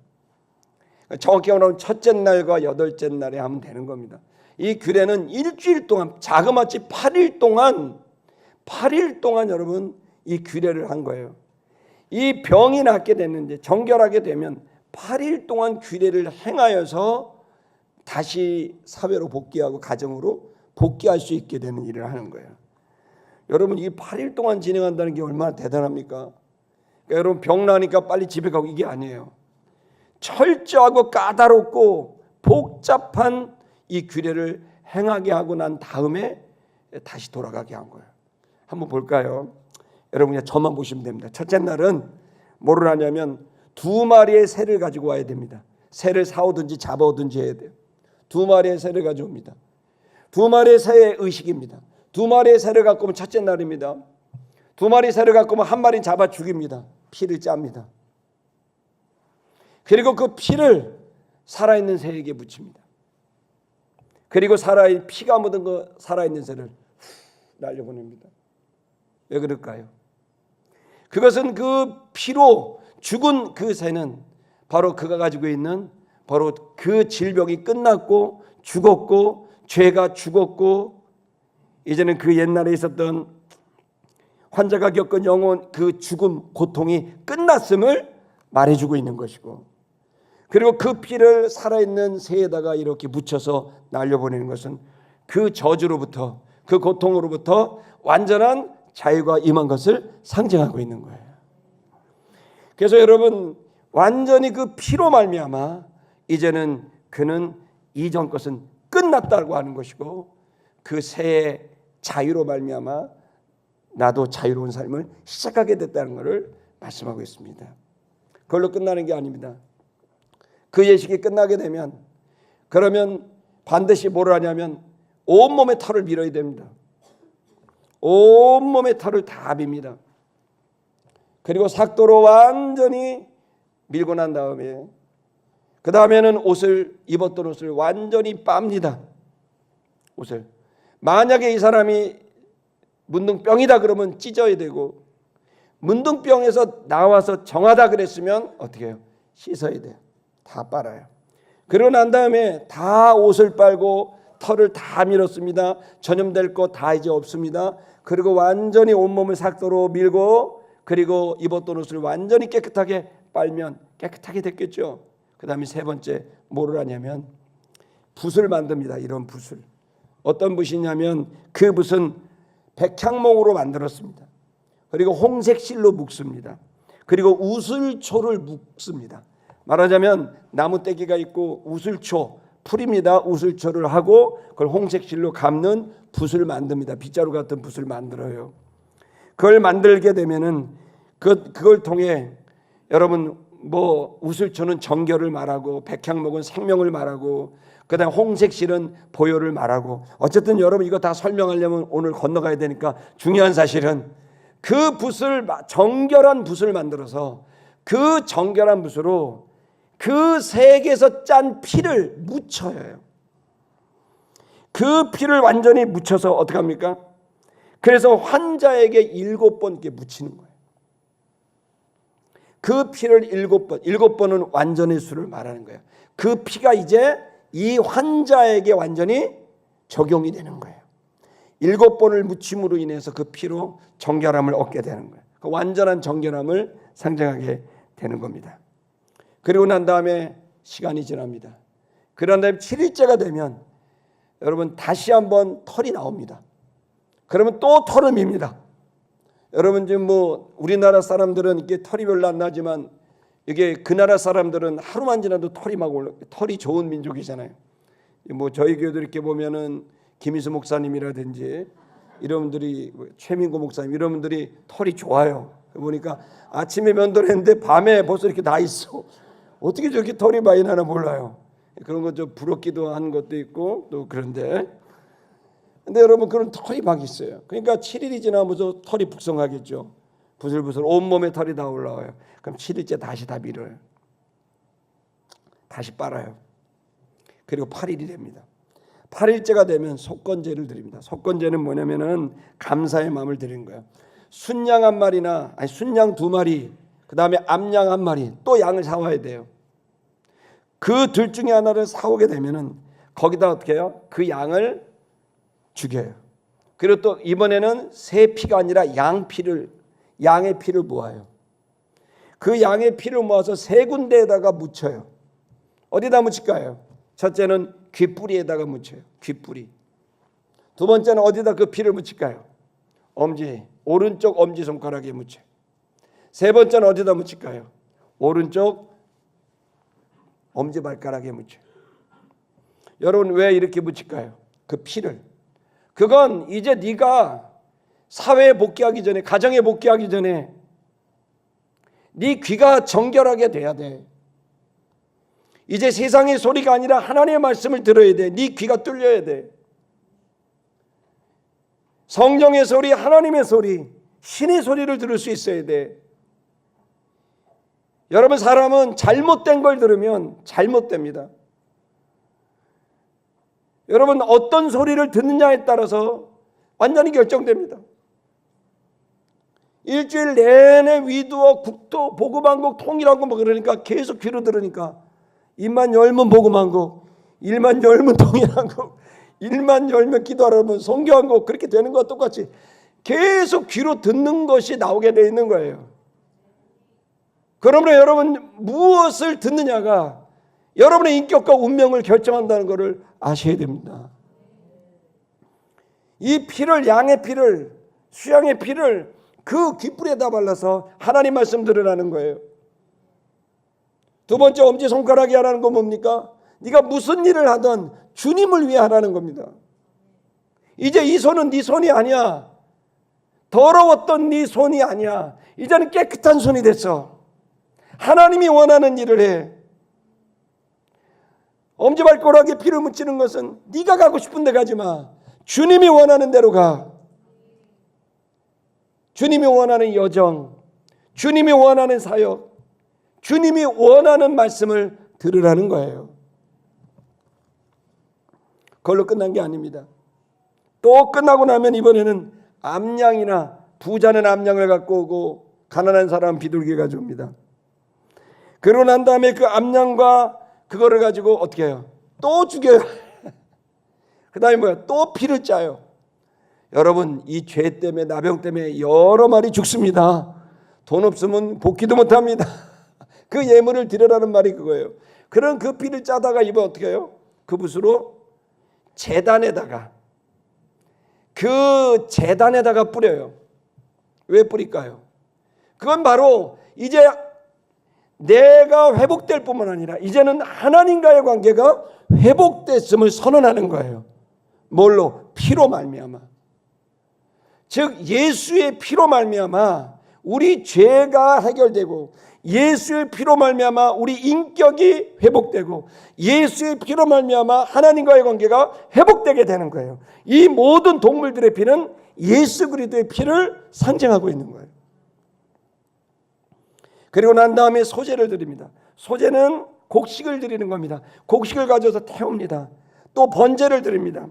정확히 말하면 첫째 날과 8째 날에 하면 되는 겁니다. 이 규례는 일주일 동안, 자그마치 8일 동안 여러분 이 규례를 한 거예요. 이 병이 낫게 됐는데, 정결하게 되면 8일 동안 규례를 행하여서 다시 사회로 복귀하고 가정으로 복귀할 수 있게 되는 일을 하는 거예요. 여러분, 이 8일 동안 진행한다는 게 얼마나 대단합니까? 그러니까 여러분, 병 나니까 빨리 집에 가고 이게 아니에요. 철저하고 까다롭고 복잡한 이 규례를 행하게 하고 난 다음에 다시 돌아가게 한 거예요. 한번 볼까요? 여러분, 저만 보시면 됩니다. 첫째 날은 뭐를 하냐면 2마리의 새를 가지고 와야 됩니다. 새를 사오든지 잡아오든지 해야 돼요. 2마리의 새를 가져옵니다. 2마리의 새의 의식입니다. 2마리의 새를 갖고 오면 첫째 날입니다. 2마리 새를 갖고 오면 1마리 잡아 죽입니다. 피를 짭니다. 그리고 그 피를 살아있는 새에게 묻힙니다. 그리고 피가 묻은 거 살아있는 새를 날려보냅니다. 왜 그럴까요? 그것은 그 피로 죽은 그 새는 바로 그가 가지고 있는 바로 그 질병이 끝났고 죽었고 죄가 죽었고 이제는 그 옛날에 있었던 환자가 겪은 영혼 그 죽음 고통이 끝났음을 말해주고 있는 것이고, 그리고 그 피를 살아있는 새에다가 이렇게 묻혀서 날려보내는 것은 그 저주로부터, 그 고통으로부터 완전한 자유가 임한 것을 상징하고 있는 거예요. 그래서 여러분, 완전히 그 피로 말미암아 이제는 그는 이전 것은 끝났다고 하는 것이고, 그 새의 자유로 말미암아 나도 자유로운 삶을 시작하게 됐다는 것을 말씀하고 있습니다. 그걸로 끝나는 게 아닙니다. 그 예식이 끝나게 되면, 그러면 반드시 뭐를 하냐면 온몸의 털을 밀어야 됩니다. 온몸의 털을 다 밉니다. 그리고 삭도로 완전히 밀고 난 다음에, 그 다음에는 옷을, 입었던 옷을 완전히 빱니다. 옷을. 만약에 이 사람이 문둥병이다 그러면 찢어야 되고, 문둥병에서 나와서 정하다 그랬으면 어떻게 해요? 씻어야 돼요. 다 빨아요. 그러고 난 다음에 다 옷을 빨고 털을 다 밀었습니다. 전염될 거 다 이제 없습니다. 그리고 완전히 온몸을 삭도로 밀고, 그리고 입었던 옷을 완전히 깨끗하게 빨면 깨끗하게 됐겠죠. 그 다음에 세 번째 뭐를 하냐면 붓을 만듭니다. 이런 붓을. 어떤 붓이냐면 그 붓은 백향목으로 만들었습니다. 그리고 홍색 실로 묶습니다. 그리고 우슬초를 묶습니다. 말하자면 나무 떼기가 있고 우슬초, 풀입니다. 우슬초를 하고 그걸 홍색 실로 감는 붓을 만듭니다. 빗자루 같은 붓을 만들어요. 그걸 만들게 되면은 그걸 통해 여러분, 뭐 우슬초는 정결을 말하고 백향목은 생명을 말하고 그다음 홍색 실은 보혈을 말하고, 어쨌든 여러분 이거 다 설명하려면 오늘 건너가야 되니까 중요한 사실은 그 붓을, 정결한 붓을 만들어서 그 정결한 붓으로 그 색에서 짠 피를 묻혀요. 그 피를 완전히 묻혀서 어떻게 합니까? 그래서 환자에게 7번 이렇게 묻히는 거예요. 그 피를 7번, 7번은 완전의 수를 말하는 거예요. 그 피가 이제 이 환자에게 완전히 적용이 되는 거예요. 7번을 묻힘으로 인해서 그 피로 정결함을 얻게 되는 거예요. 그 완전한 정결함을 상징하게 되는 겁니다. 그리고 난 다음에 시간이 지납니다. 그런 다음에 7일째가 되면 여러분 다시 한번 털이 나옵니다. 그러면 또 털을 밉니다. 여러분 지금 뭐 우리나라 사람들은 이게 털이 별로 안 나지만 이게 그 나라 사람들은 하루만 지나도 털이 막 올라, 털이 좋은 민족이잖아요. 뭐 저희 교회도 이렇게 보면은 김희수 목사님이라든지 이런 분들이, 최민구 목사님 이런 분들이 털이 좋아요. 보니까 아침에 면도했는데 밤에 벌써 이렇게 나 있어. 어떻게 저렇게 털이 많이 나나 몰라요. 그런 거 좀 부럽기도 한 것도 있고 또 그런데. 근데 여러분 그런 털이 막 있어요. 그러니까 7일이 지나면서 털이 북성하겠죠. 부슬부슬 온몸에 털이 다 올라와요. 그럼 7일째 다시 다 밀어요. 다시 빨아요. 그리고 8일이 됩니다. 8일째가 되면 속건제를 드립니다. 속건제는 뭐냐면은 감사의 마음을 드리는 거예요. 순양 한 마리나, 아니 순양 2마리, 그 다음에 암양 1마리, 또 양을 사와야 돼요. 그 둘 중에 하나를 사오게 되면은 거기다 어떻게 해요? 그 양을 죽여요. 그리고 또 이번에는 새 피가 아니라 양 피를, 양의 피를 모아요. 그 양의 피를 모아서 3군데에다가 묻혀요. 어디다 묻힐까요? 첫째는 귓뿌리에다가 묻혀요. 귓뿌리. 두 번째는 어디다 그 피를 묻힐까요? 엄지, 오른쪽 엄지손가락에 묻혀요. 세 번째는 어디다 묻힐까요? 오른쪽 엄지발가락에 묻혀요. 여러분 왜 이렇게 묻힐까요? 그 피를. 그건 이제 네가 사회에 복귀하기 전에, 가정에 복귀하기 전에 네 귀가 정결하게 돼야 돼. 이제 세상의 소리가 아니라 하나님의 말씀을 들어야 돼. 네 귀가 뚫려야 돼. 성령의 소리, 하나님의 소리, 신의 소리를 들을 수 있어야 돼. 여러분 사람은 잘못된 걸 들으면 잘못됩니다. 여러분 어떤 소리를 듣느냐에 따라서 완전히 결정됩니다. 일주일 내내 위두어 국도 복음한국 통일하고 뭐 그러니까 계속 귀로 들으니까 입만 열면 복음한국, 일만 열면 통일한국, 일만 열면 기도하라면 성경한국, 그렇게 되는 거와 똑같이 계속 귀로 듣는 것이 나오게 되어 있는 거예요. 그러므로 여러분 무엇을 듣느냐가 여러분의 인격과 운명을 결정한다는 것을 아셔야 됩니다. 이 피를, 양의 피를, 수양의 피를 그 귓불에다 발라서 하나님 말씀 들으라는 거예요. 두 번째 엄지손가락이 하라는 건 뭡니까? 네가 무슨 일을 하든 주님을 위해 하라는 겁니다. 이제 이 손은 네 손이 아니야. 더러웠던 네 손이 아니야. 이제는 깨끗한 손이 됐어. 하나님이 원하는 일을 해. 엄지발가락에 피를 묻히는 것은 네가 가고 싶은 데 가지 마. 주님이 원하는 대로 가. 주님이 원하는 여정, 주님이 원하는 사역, 주님이 원하는 말씀을 들으라는 거예요. 그걸로 끝난 게 아닙니다. 또 끝나고 나면 이번에는 암양이나 부자는 암양을 갖고 오고 가난한 사람은 비둘기 가져옵니다. 그러고 난 다음에 그 암양과 그거를 가지고 어떻게 해요? 또 죽여요. 그 다음에 뭐야? 또 피를 짜요. 여러분 이 죄 때문에 나병 때문에 여러 마리 죽습니다. 돈 없으면 복귀도 못합니다. 그 예물을 드려라는 말이 그거예요. 그런 그 피를 짜다가 이번 어떻게 해요? 그 붓으로 제단에다가 뿌려요. 왜 뿌릴까요? 그건 바로 이제 내가 회복될 뿐만 아니라 이제는 하나님과의 관계가 회복됐음을 선언하는 거예요. 뭘로? 피로 말미암아. 즉 예수의 피로 말미암아 우리 죄가 해결되고 예수의 피로 말미암아 우리 인격이 회복되고 예수의 피로 말미암아 하나님과의 관계가 회복되게 되는 거예요. 이 모든 동물들의 피는 예수 그리스도의 피를 상징하고 있는 거예요. 그리고 난 다음에 소제를 드립니다. 소제는 곡식을 드리는 겁니다. 곡식을 가져서 태웁니다. 또 번제를 드립니다.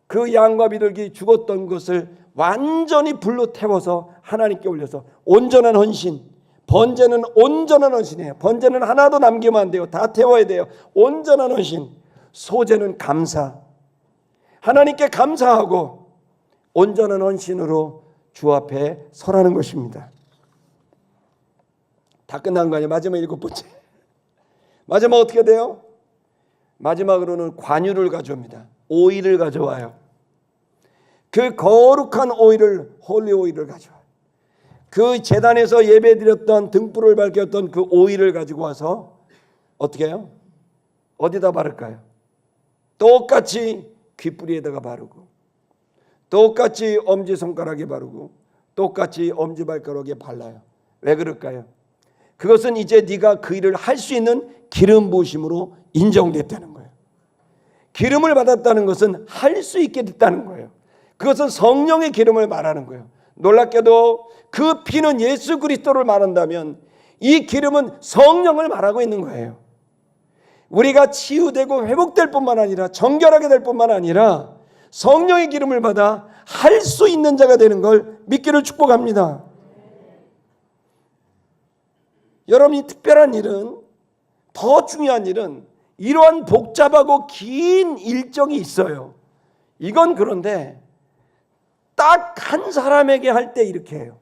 그 양과 비둘기 죽었던 것을 완전히 불로 태워서 하나님께 올려서 온전한 헌신. 번제는 온전한 헌신이에요. 번제는 하나도 남기면 안 돼요. 다 태워야 돼요. 온전한 헌신. 소제는 감사. 하나님께 감사하고 온전한 헌신으로 주 앞에 설하는 것입니다. 다 끝난 거 아니에요. 마지막 7번째. 마지막 어떻게 돼요? 마지막으로는 관유를 가져옵니다. 오일을 가져와요. 그 거룩한 오일을, 홀리 오일을 가져와요. 그 제단에서 예배드렸던 등불을 밝혔던 그 오일을 가지고 와서 어떻게 해요? 어디다 바를까요? 똑같이 귓뿌리에다가 바르고 똑같이 엄지손가락에 바르고 똑같이 엄지발가락에 발라요. 왜 그럴까요? 그것은 이제 네가 그 일을 할 수 있는 기름 부으심으로 인정됐다는 거예요. 기름을 받았다는 것은 할 수 있게 됐다는 거예요. 그것은 성령의 기름을 말하는 거예요. 놀랍게도 그 피는 예수 그리스도를 말한다면 이 기름은 성령을 말하고 있는 거예요. 우리가 치유되고 회복될 뿐만 아니라 정결하게 될 뿐만 아니라 성령의 기름을 받아 할 수 있는 자가 되는 걸 믿기를 축복합니다. 여러분이 특별한 일은, 더 중요한 일은 이러한 복잡하고 긴 일정이 있어요. 이건 그런데 딱 한 사람에게 할 때 이렇게 해요.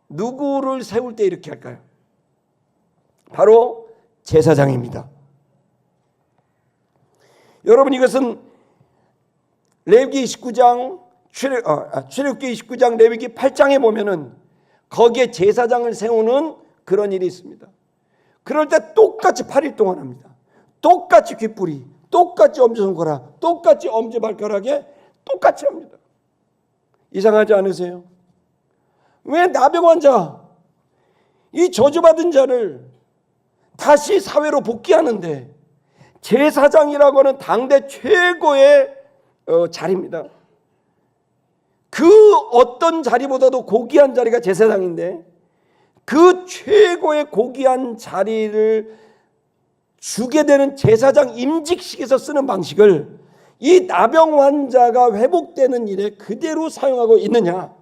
누구를 세울 때 이렇게 할까요? 바로 제사장입니다. 여러분 이것은 레위기 29장 출애굽기 29장 레위기 8장에 보면은 거기에 제사장을 세우는 그런 일이 있습니다. 그럴 때 똑같이 8일 동안 합니다. 똑같이 귓불이, 똑같이 엄지손가락, 똑같이 엄지발가락에 똑같이 합니다. 이상하지 않으세요? 왜 나병 환자, 이 저주받은 자를 다시 사회로 복귀하는데 제사장이라고 하는 당대 최고의 자리입니다. 그 어떤 자리보다도 고귀한 자리가 제사장인데 그 최고의 고귀한 자리를 주게 되는 제사장 임직식에서 쓰는 방식을 이 나병 환자가 회복되는 일에 그대로 사용하고 있느냐?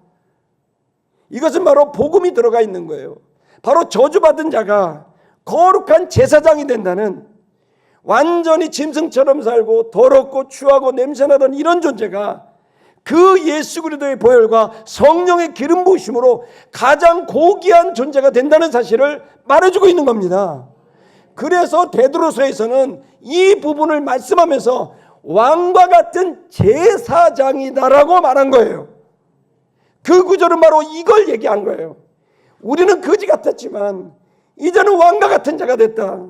이것은 바로 복음이 들어가 있는 거예요. 바로 저주받은 자가 거룩한 제사장이 된다는, 완전히 짐승처럼 살고 더럽고 추하고 냄새나던 이런 존재가 그 예수 그리스도의 보혈과 성령의 기름 부으심으로 가장 고귀한 존재가 된다는 사실을 말해주고 있는 겁니다. 그래서 베드로서에서는 이 부분을 말씀하면서 왕과 같은 제사장이다라고 말한 거예요. 그 구절은 바로 이걸 얘기한 거예요. 우리는 거지 같았지만 이제는 왕과 같은 자가 됐다.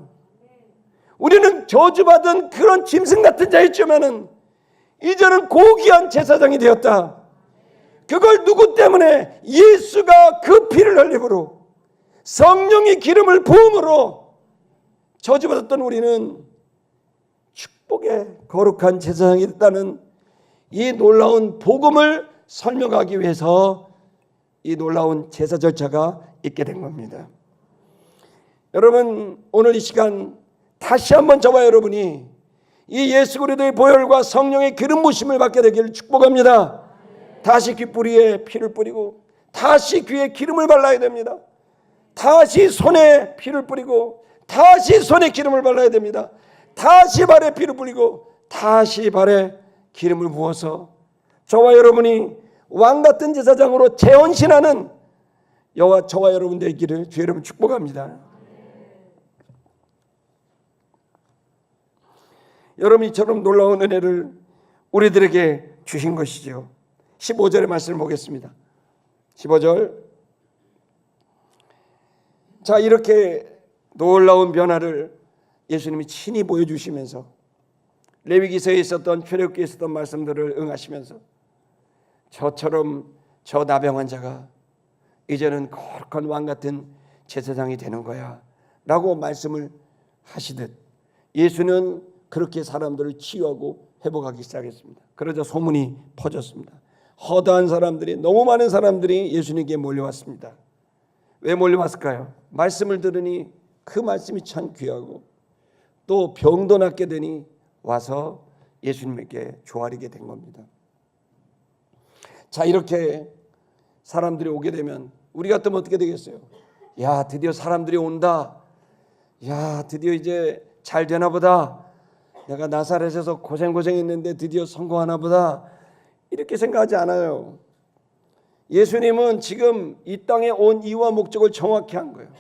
우리는 저주받은 그런 짐승 같은 자였지만은 이제는 고귀한 제사장이 되었다. 그걸 누구 때문에? 예수가 그 피를 흘림으로, 성령의 기름을 부음으로 저주받았던 우리는 축복의 거룩한 제사장이 됐다는 이 놀라운 복음을 설명하기 위해서 이 놀라운 제사 절차가 있게 된 겁니다. 여러분, 오늘 이 시간 다시 한번 저와 여러분이 이 예수 그리스도의 보혈과 성령의 기름 부으심을 받게 되기를 축복합니다. 다시 귓불이에 피를 뿌리고 다시 귀에 기름을 발라야 됩니다. 다시 손에 피를 뿌리고 다시 손에 기름을 발라야 됩니다. 다시 발에 피를 뿌리고 다시 발에 기름을 부어서 저와 여러분이 왕같은 제사장으로 재헌신하는 저와 여러분 되기를 주 여러분 축복합니다. 여러분이 이처럼 놀라운 은혜를 우리들에게 주신 것이죠. 15절의 말씀을 보겠습니다. 15절. 자, 이렇게 놀라운 변화를 예수님이 친히 보여주시면서 레위기서에 있었던 출애굽기에 있었던 말씀들을 응하시면서 저처럼 저 나병한 자가 이제는 거룩한 왕 같은 제사장이 되는 거야 라고 말씀을 하시듯 예수는 그렇게 사람들을 치유하고 회복하기 시작했습니다. 그러자 소문이 퍼졌습니다. 허다한 사람들이, 너무 많은 사람들이 예수님께 몰려왔습니다. 왜 몰려왔을까요? 말씀을 들으니 그 말씀이 참 귀하고 또 병도 낫게 되니 와서 예수님에게 조아리게 된 겁니다. 자, 이렇게 사람들이 오게 되면 우리 같으면 어떻게 되겠어요? 야, 드디어 사람들이 온다. 야, 드디어 이제 잘 되나 보다. 내가 나사렛에서 고생했는데 드디어 성공하나 보다. 이렇게 생각하지 않아요. 예수님은 지금 이 땅에 온 이유와 목적을 정확히 한 거예요.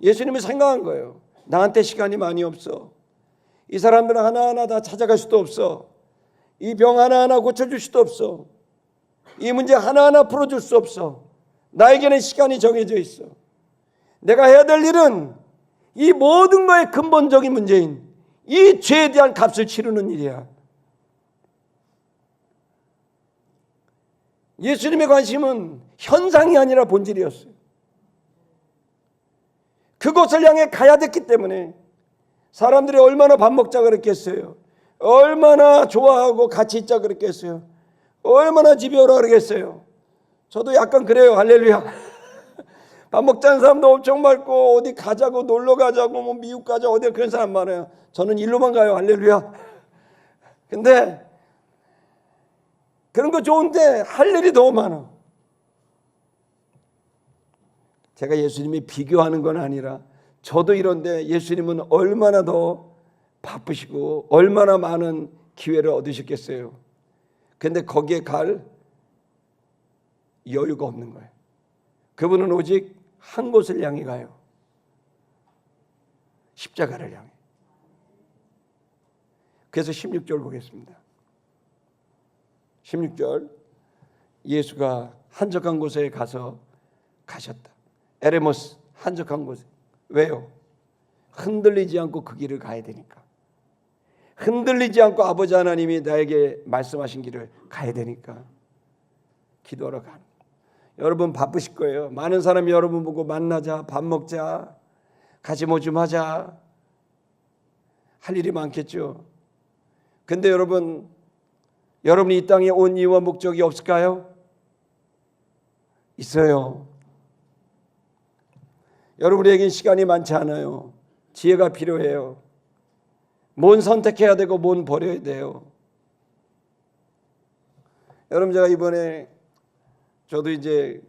예수님은 생각한 거예요. 나한테 시간이 많이 없어. 이 사람들 하나하나 다 찾아갈 수도 없어. 이 병 하나하나 고쳐줄 수도 없어. 이 문제 하나하나 풀어줄 수 없어. 나에게는 시간이 정해져 있어. 내가 해야 될 일은 이 모든 거의 근본적인 문제인 이 죄에 대한 값을 치르는 일이야. 예수님의 관심은 현상이 아니라 본질이었어요. 그곳을 향해 가야 됐기 때문에 사람들이 얼마나 밥 먹자 그랬겠어요. 얼마나 좋아하고 같이 있자 그랬겠어요. 얼마나 집에 오라 그러겠어요. 저도 약간 그래요. 할렐루야. 밥 먹자는 사람도 엄청 많고 어디 가자고 놀러 가자고 뭐 미국 가자 어디 그런 사람 많아요. 저는 일로만 가요. 할렐루야. 근데 그런 거 좋은데 할 일이 너무 많아. 제가 예수님이 비교하는 건 아니라 저도 이런데 예수님은 얼마나 더 바쁘시고 얼마나 많은 기회를 얻으셨겠어요. 근데 거기에 갈 여유가 없는 거예요. 그분은 오직 한 곳을 향해 가요. 십자가를 향해. 그래서 16절 보겠습니다. 16절. 예수가 한적한 곳에 가셨다. 에레모스 한적한 곳에. 왜요? 흔들리지 않고 그 길을 가야 되니까. 흔들리지 않고 아버지 하나님이 나에게 말씀하신 길을 가야 되니까 기도하러 가는 거예요. 여러분 바쁘실 거예요. 많은 사람이 여러분 보고 만나자, 밥 먹자, 같이 뭐 좀 하자 할 일이 많겠죠. 근데 여러분이 이 땅에 온 이유와 목적이 없을까요? 있어요. 여러분에겐 시간이 많지 않아요. 지혜가 필요해요. 뭔 선택해야 되고 뭔 버려야 돼요. 여러분 제가 이번에 저도 이제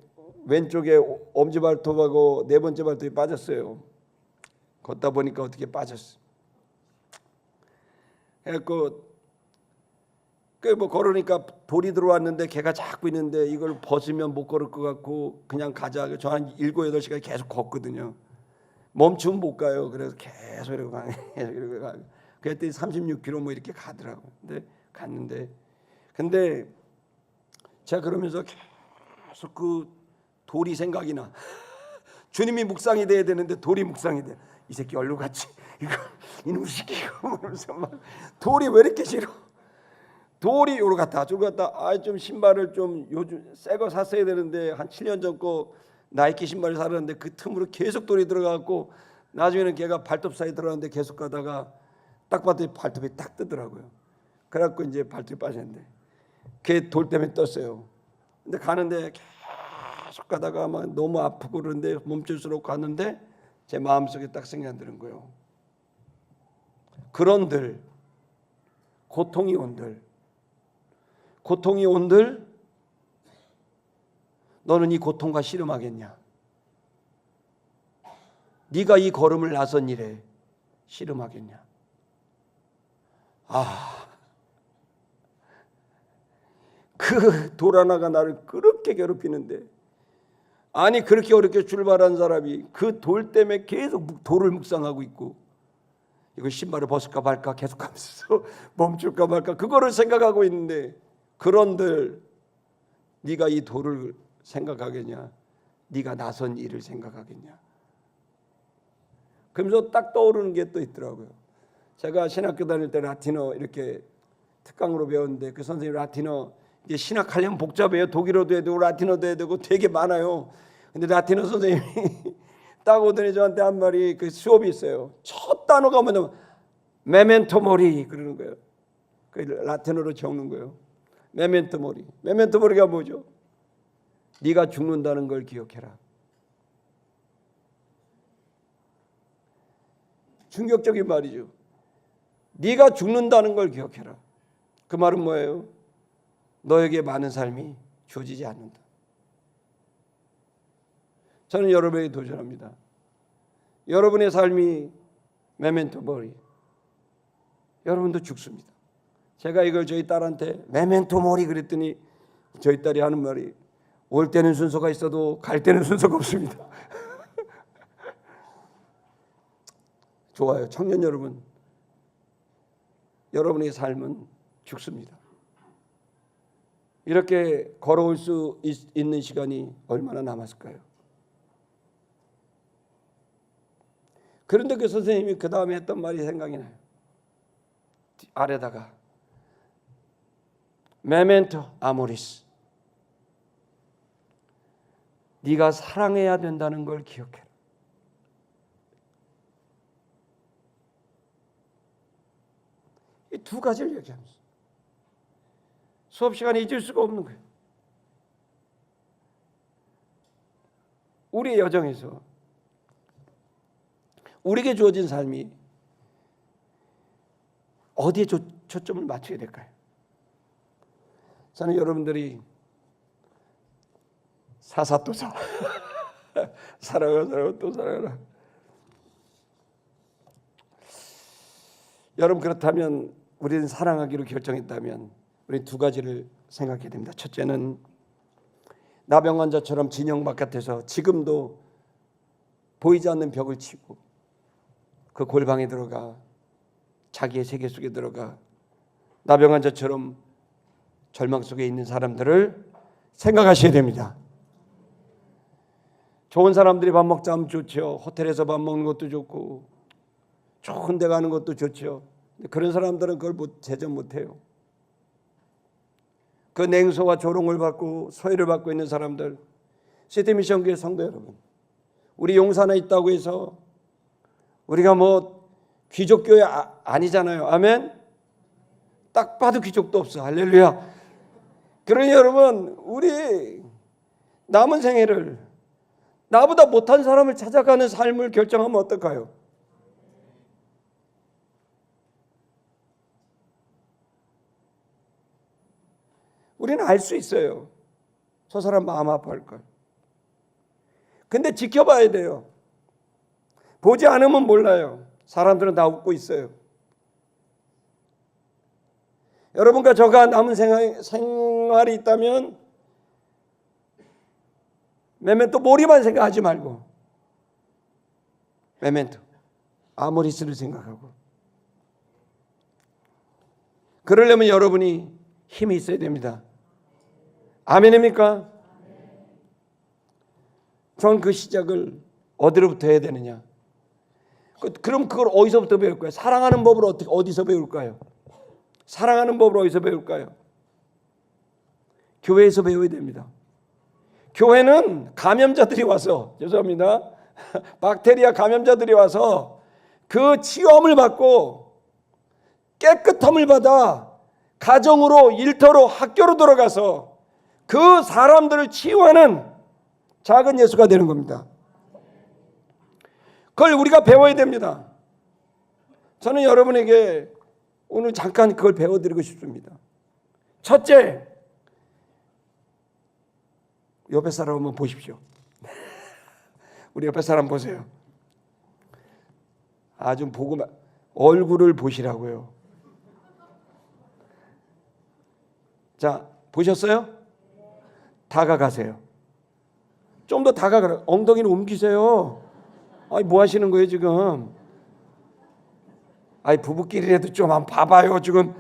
왼쪽에 엄지발톱하고 네 번째 발톱이 빠졌어요. 걷다 보니까 어떻게 빠졌어. 그래서 뭐 걸으니까 돌이 들어왔는데 걔가 자꾸 있는데 이걸 벗으면 못 걸을 것 같고 그냥 가자. 저 한 7, 8시간 계속 걷거든요. 멈추면 못 가요. 그래서 계속 이러고 가요. 이러고 가요. 그랬더니 36km 뭐 이렇게 가더라고. 근데 제가 그러면서 계속 그 돌이 생각이 나. 주님이 묵상이 돼야 되는데 돌이 묵상이 돼. 이 새끼 얼른 갔지. 이거 이놈 시키고 그러면서 막 돌이 왜 이렇게 싫어? 돌이 요로 갔다 저로 갔다. 좀 신발을 좀 요즘 새 거 샀어야 되는데 한 7년 전 거 나이키 신발을 사려는데 그 틈으로 계속 돌이 들어가고 나중에는 걔가 발톱 사이에 들어갔는데 계속 가다가 딱 봤더니 발톱이 딱 뜨더라고요. 그래갖고 이제 발톱이 빠졌는데 걔 돌 때문에 떴어요. 근데 가는데 계속 가다가 막 너무 아프고 그런데 멈출수록 갔는데 제 마음속에 딱 생각드는 거예요. 그런들 고통이 온들 너는 이 고통과 씨름하겠냐? 네가 이 걸음을 나선 일에 씨름하겠냐? 그 돌 하나가 나를 그렇게 괴롭히는데 아니 그렇게 어렵게 출발한 사람이 그 돌 때문에 계속 돌을 묵상하고 있고 이거 신발을 벗을까 말까 계속하면서 멈출까 말까 그거를 생각하고 있는데 그런들 네가 이 돌을 생각하겠냐? 네가 나선 일을 생각하겠냐? 그러면서 딱 떠오르는 게 또 있더라고요. 제가 신학교 다닐 때 라틴어 이렇게 특강으로 배웠는데 그 선생님 라틴어 이제 신학하려면 복잡해요. 독일어도 해야 되고 라틴어도 해야 되고 되게 많아요. 근데 라틴어 선생님이 딱 오더니 저한테 한 말이 그 수업이 있어요. 첫 단어가 뭐냐면 메멘토 모리 그러는 거예요. 그 라틴어로 적는 거예요. 메멘토 모리. 메멘토 모리가 뭐죠? 네가 죽는다는 걸 기억해라. 충격적인 말이죠. 네가 죽는다는 걸 기억해라. 그 말은 뭐예요? 너에게 많은 삶이 주어지지 않는다. 저는 여러분에게 도전합니다. 여러분의 삶이 메멘토 모리. 여러분도 죽습니다. 제가 이걸 저희 딸한테 메멘토 모리 그랬더니 저희 딸이 하는 말이 올 때는 순서가 있어도 갈 때는 순서가 없습니다. 좋아요. 청년 여러분, 여러분의 삶은 죽습니다. 이렇게 걸어올 수 있는 시간이 얼마나 남았을까요? 그런데 그 선생님이 그 다음에 했던 말이 생각이 나요. 아래다가 메멘토 아모리스. 네가 사랑해야 된다는 걸 기억해라. 이 두 가지를 얘기하면서 수업 시간에 잊을 수가 없는 거예요. 우리의 여정에서 우리에게 주어진 삶이 어디에 초점을 맞춰야 될까요? 저는 여러분들이 사사또사 사랑하라 또 사랑하라. 여러분 그렇다면 우리는 사랑하기로 결정했다면 우리 두 가지를 생각해야 됩니다. 첫째는 나병 환자처럼 진영 바깥에서 지금도 보이지 않는 벽을 치고 그 골방에 들어가 자기의 세계 속에 들어가 나병 환자처럼 절망 속에 있는 사람들을 생각하셔야 됩니다. 좋은 사람들이 밥 먹자 하면 좋죠. 호텔에서 밥 먹는 것도 좋고 좋은 데 가는 것도 좋죠. 그런 사람들은 그걸 제전 못해요. 그 냉소와 조롱을 받고 소외를 받고 있는 사람들, 시티미션교회 성도 여러분, 우리 용산에 있다고 해서 우리가 뭐 귀족교회 아니잖아요. 아멘? 딱 봐도 귀족도 없어. 할렐루야. 그러니 여러분, 우리 남은 생애를 나보다 못한 사람을 찾아가는 삶을 결정하면 어떨까요? 우리는 알 수 있어요. 저 사람 마음 아파할 걸. 근데 지켜봐야 돼요. 보지 않으면 몰라요. 사람들은 다 웃고 있어요. 여러분과 저가 남은 생활이 있다면 메멘토 모리만 생각하지 말고 메멘토 아모리스를 생각하고, 그러려면 여러분이 힘이 있어야 됩니다. 아멘입니까? 전 그 시작을 어디로부터 해야 되느냐? 그럼 그걸 어디서부터 배울까요? 사랑하는 법을 어디서 배울까요? 사랑하는 법을 어디서 배울까요? 교회에서 배워야 됩니다. 교회는 감염자들이 와서, 죄송합니다, 박테리아 감염자들이 와서 그 치유함을 받고 깨끗함을 받아 가정으로, 일터로, 학교로 들어가서 그 사람들을 치유하는 작은 예수가 되는 겁니다. 그걸 우리가 배워야 됩니다. 저는 여러분에게 오늘 잠깐 그걸 배워드리고 싶습니다. 첫째, 옆에 사람 한번 보십시오. 우리 옆에 사람 보세요. 좀 보고 얼굴을 보시라고요. 자, 보셨어요? 다가가세요. 좀 더 다가가라. 엉덩이를 옮기세요. 뭐 하시는 거예요 지금? 부부끼리라도 좀 한번 봐봐요. 지금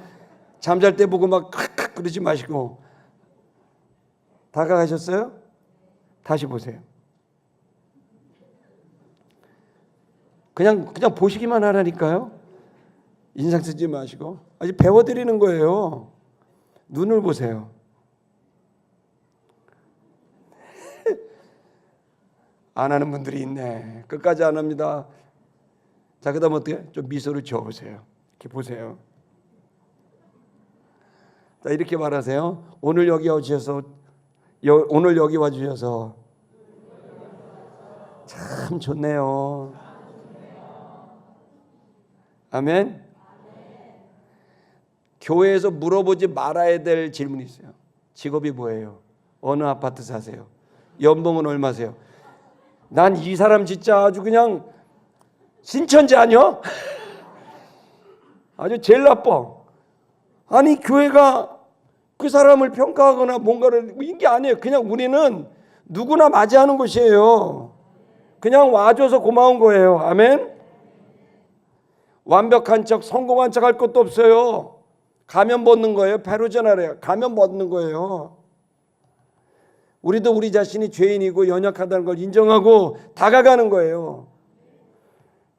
잠잘 때 보고 막 칵칵 그러지 마시고. 다가가셨어요? 다시 보세요. 그냥 보시기만 하라니까요. 인상 쓰지 마시고. 아직 배워드리는 거예요. 눈을 보세요. 안 하는 분들이 있네. 끝까지 안 합니다. 자, 그 다음 어떻게? 좀 미소를 지어보세요. 이렇게 보세요. 자, 이렇게 말하세요. 오늘 여기 와주셔서 참 좋네요. 아멘. 교회에서 물어보지 말아야 될 질문이 있어요. 직업이 뭐예요? 어느 아파트 사세요? 연봉은 얼마세요? 난 이 사람 진짜 아주 그냥 신천지 아니야? 아주 제일 나빠. 아니, 교회가 그 사람을 평가하거나 뭔가를, 이게 아니에요. 그냥 우리는 누구나 맞이하는 곳이에요. 그냥 와줘서 고마운 거예요. 아멘. 완벽한 척, 성공한 척 할 것도 없어요. 가면 벗는 거예요. 페루제나래요. 가면 벗는 거예요. 우리도 우리 자신이 죄인이고 연약하다는 걸 인정하고 다가가는 거예요.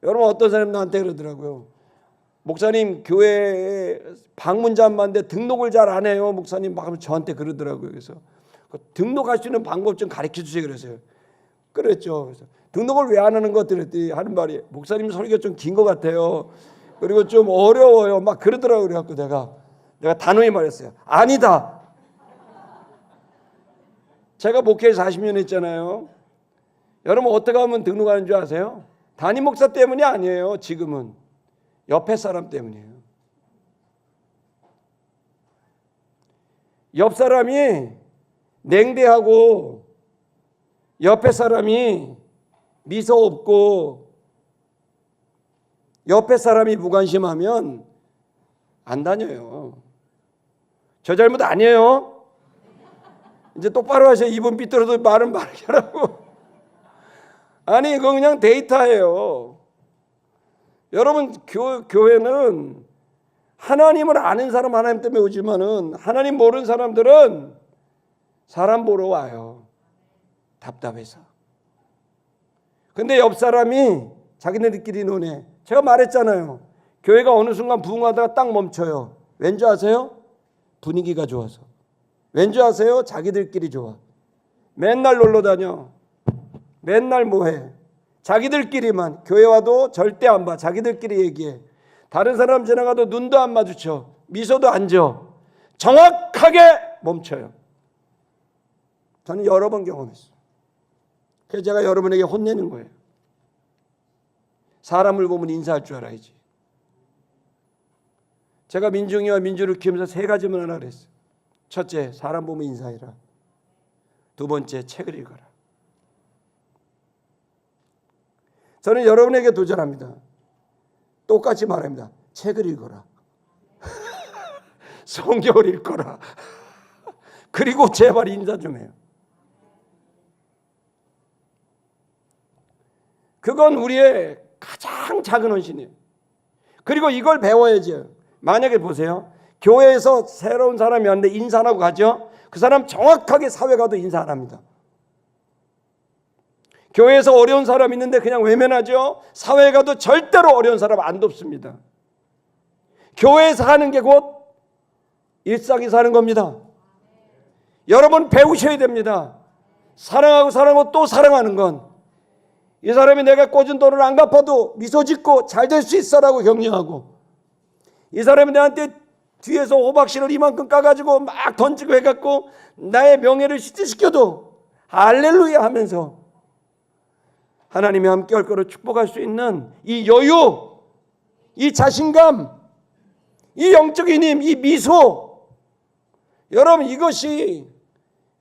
여러분, 어떤 사람이 나한테 그러더라고요. 목사님, 교회에 방문자 안 받는데 등록을 잘 안 해요. 목사님 막 저한테 그러더라고요. 그래서 등록할 수 있는 방법 좀 가르쳐 주세요. 그래서요. 그랬죠. 그래서 등록을 왜 안 하는 것 같더니 하는 말이, 목사님 소리가 좀 긴 것 같아요. 그리고 좀 어려워요. 막 그러더라고요. 그래갖고 내가 단호히 말했어요. 아니다. 제가 목회 40년 했잖아요. 여러분, 어떻게 하면 등록하는 줄 아세요? 담임 목사 때문이 아니에요. 지금은 옆에 사람 때문이에요. 옆 사람이 냉대하고 옆에 사람이 미소 없고 옆에 사람이 무관심하면 안 다녀요. 저 잘못 아니에요. 이제 똑바로 하세요. 입은 삐뚤어도 말은 바르게 하라고. 아니, 이거 그냥 데이터예요. 여러분, 교회는 하나님을 아는 사람 하나님 때문에 오지만은 하나님 모르는 사람들은 사람 보러 와요. 답답해서. 근데 옆 사람이 자기네들끼리 노네. 제가 말했잖아요. 교회가 어느 순간 부흥하다가 딱 멈춰요. 왠지 아세요? 분위기가 좋아서. 왠지 아세요? 자기들끼리 좋아. 맨날 놀러 다녀. 맨날 뭐해? 자기들끼리만. 교회 와도 절대 안 봐. 자기들끼리 얘기해. 다른 사람 지나가도 눈도 안 마주쳐. 미소도 안 줘. 정확하게 멈춰요. 저는 여러 번 경험했어요. 그래서 제가 여러분에게 혼내는 거예요. 사람을 보면 인사할 줄 알아야지. 제가 민중이와 민주를 키우면서 3가지만 하라 그랬어요. 첫째, 사람 보면 인사해라. 두 번째, 책을 읽어라. 저는 여러분에게 도전합니다. 똑같이 말합니다. 책을 읽어라. 성경을 읽거라. 그리고 제발 인사 좀 해요. 그건 우리의 가장 작은 헌신이에요. 그리고 이걸 배워야죠. 만약에 보세요. 교회에서 새로운 사람이 왔는데 인사 안 하고 가죠. 그 사람 정확하게 사회 가도 인사 안 합니다. 교회에서 어려운 사람 있는데 그냥 외면하죠. 사회에 가도 절대로 어려운 사람 안 돕습니다. 교회에서 하는 게 곧 일상이 사는 겁니다. 여러분 배우셔야 됩니다. 사랑하고 사랑하고 또 사랑하는 건 이 사람이 내가 꽂은 돈을 안 갚아도 미소 짓고 잘 될 수 있어라고 격려하고, 이 사람이 나한테 뒤에서 호박씨를 이만큼 까가지고 막 던지고 해갖고 나의 명예를 시들시켜도 할렐루야 하면서 하나님이 함께 할 거로 축복할 수 있는 이 여유, 이 자신감, 이 영적인 힘, 이 미소, 여러분 이것이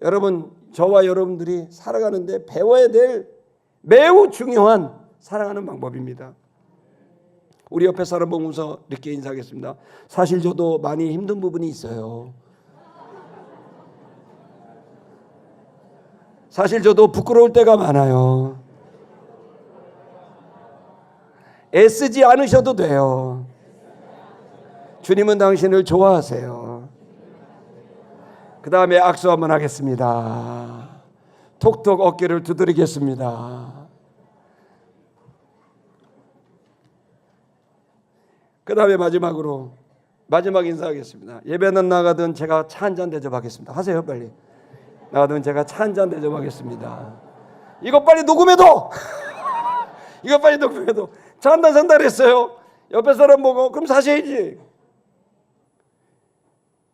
여러분 저와 여러분들이 살아가는데 배워야 될 매우 중요한 사랑하는 방법입니다. 우리 옆에 사람 보면서 이렇게 인사하겠습니다. 사실 저도 많이 힘든 부분이 있어요. 사실 저도 부끄러울 때가 많아요. 애쓰지 않으셔도 돼요. 주님은 당신을 좋아하세요. 그 다음에 악수 한번 하겠습니다. 톡톡 어깨를 두드리겠습니다. 그 다음에 마지막 인사하겠습니다. 예배는 나가든 제가 차 한잔 대접하겠습니다. 하세요 빨리. 나가든 제가 차 한잔 대접하겠습니다. 이거 빨리 녹음해도 이거 빨리 녹음해도 차 한잔 산다 그랬어요. 옆에 사람 보고 그럼 사셔야지.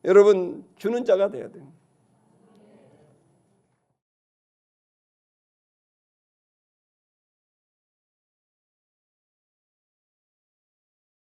여러분 주는 자가 돼야 돼요.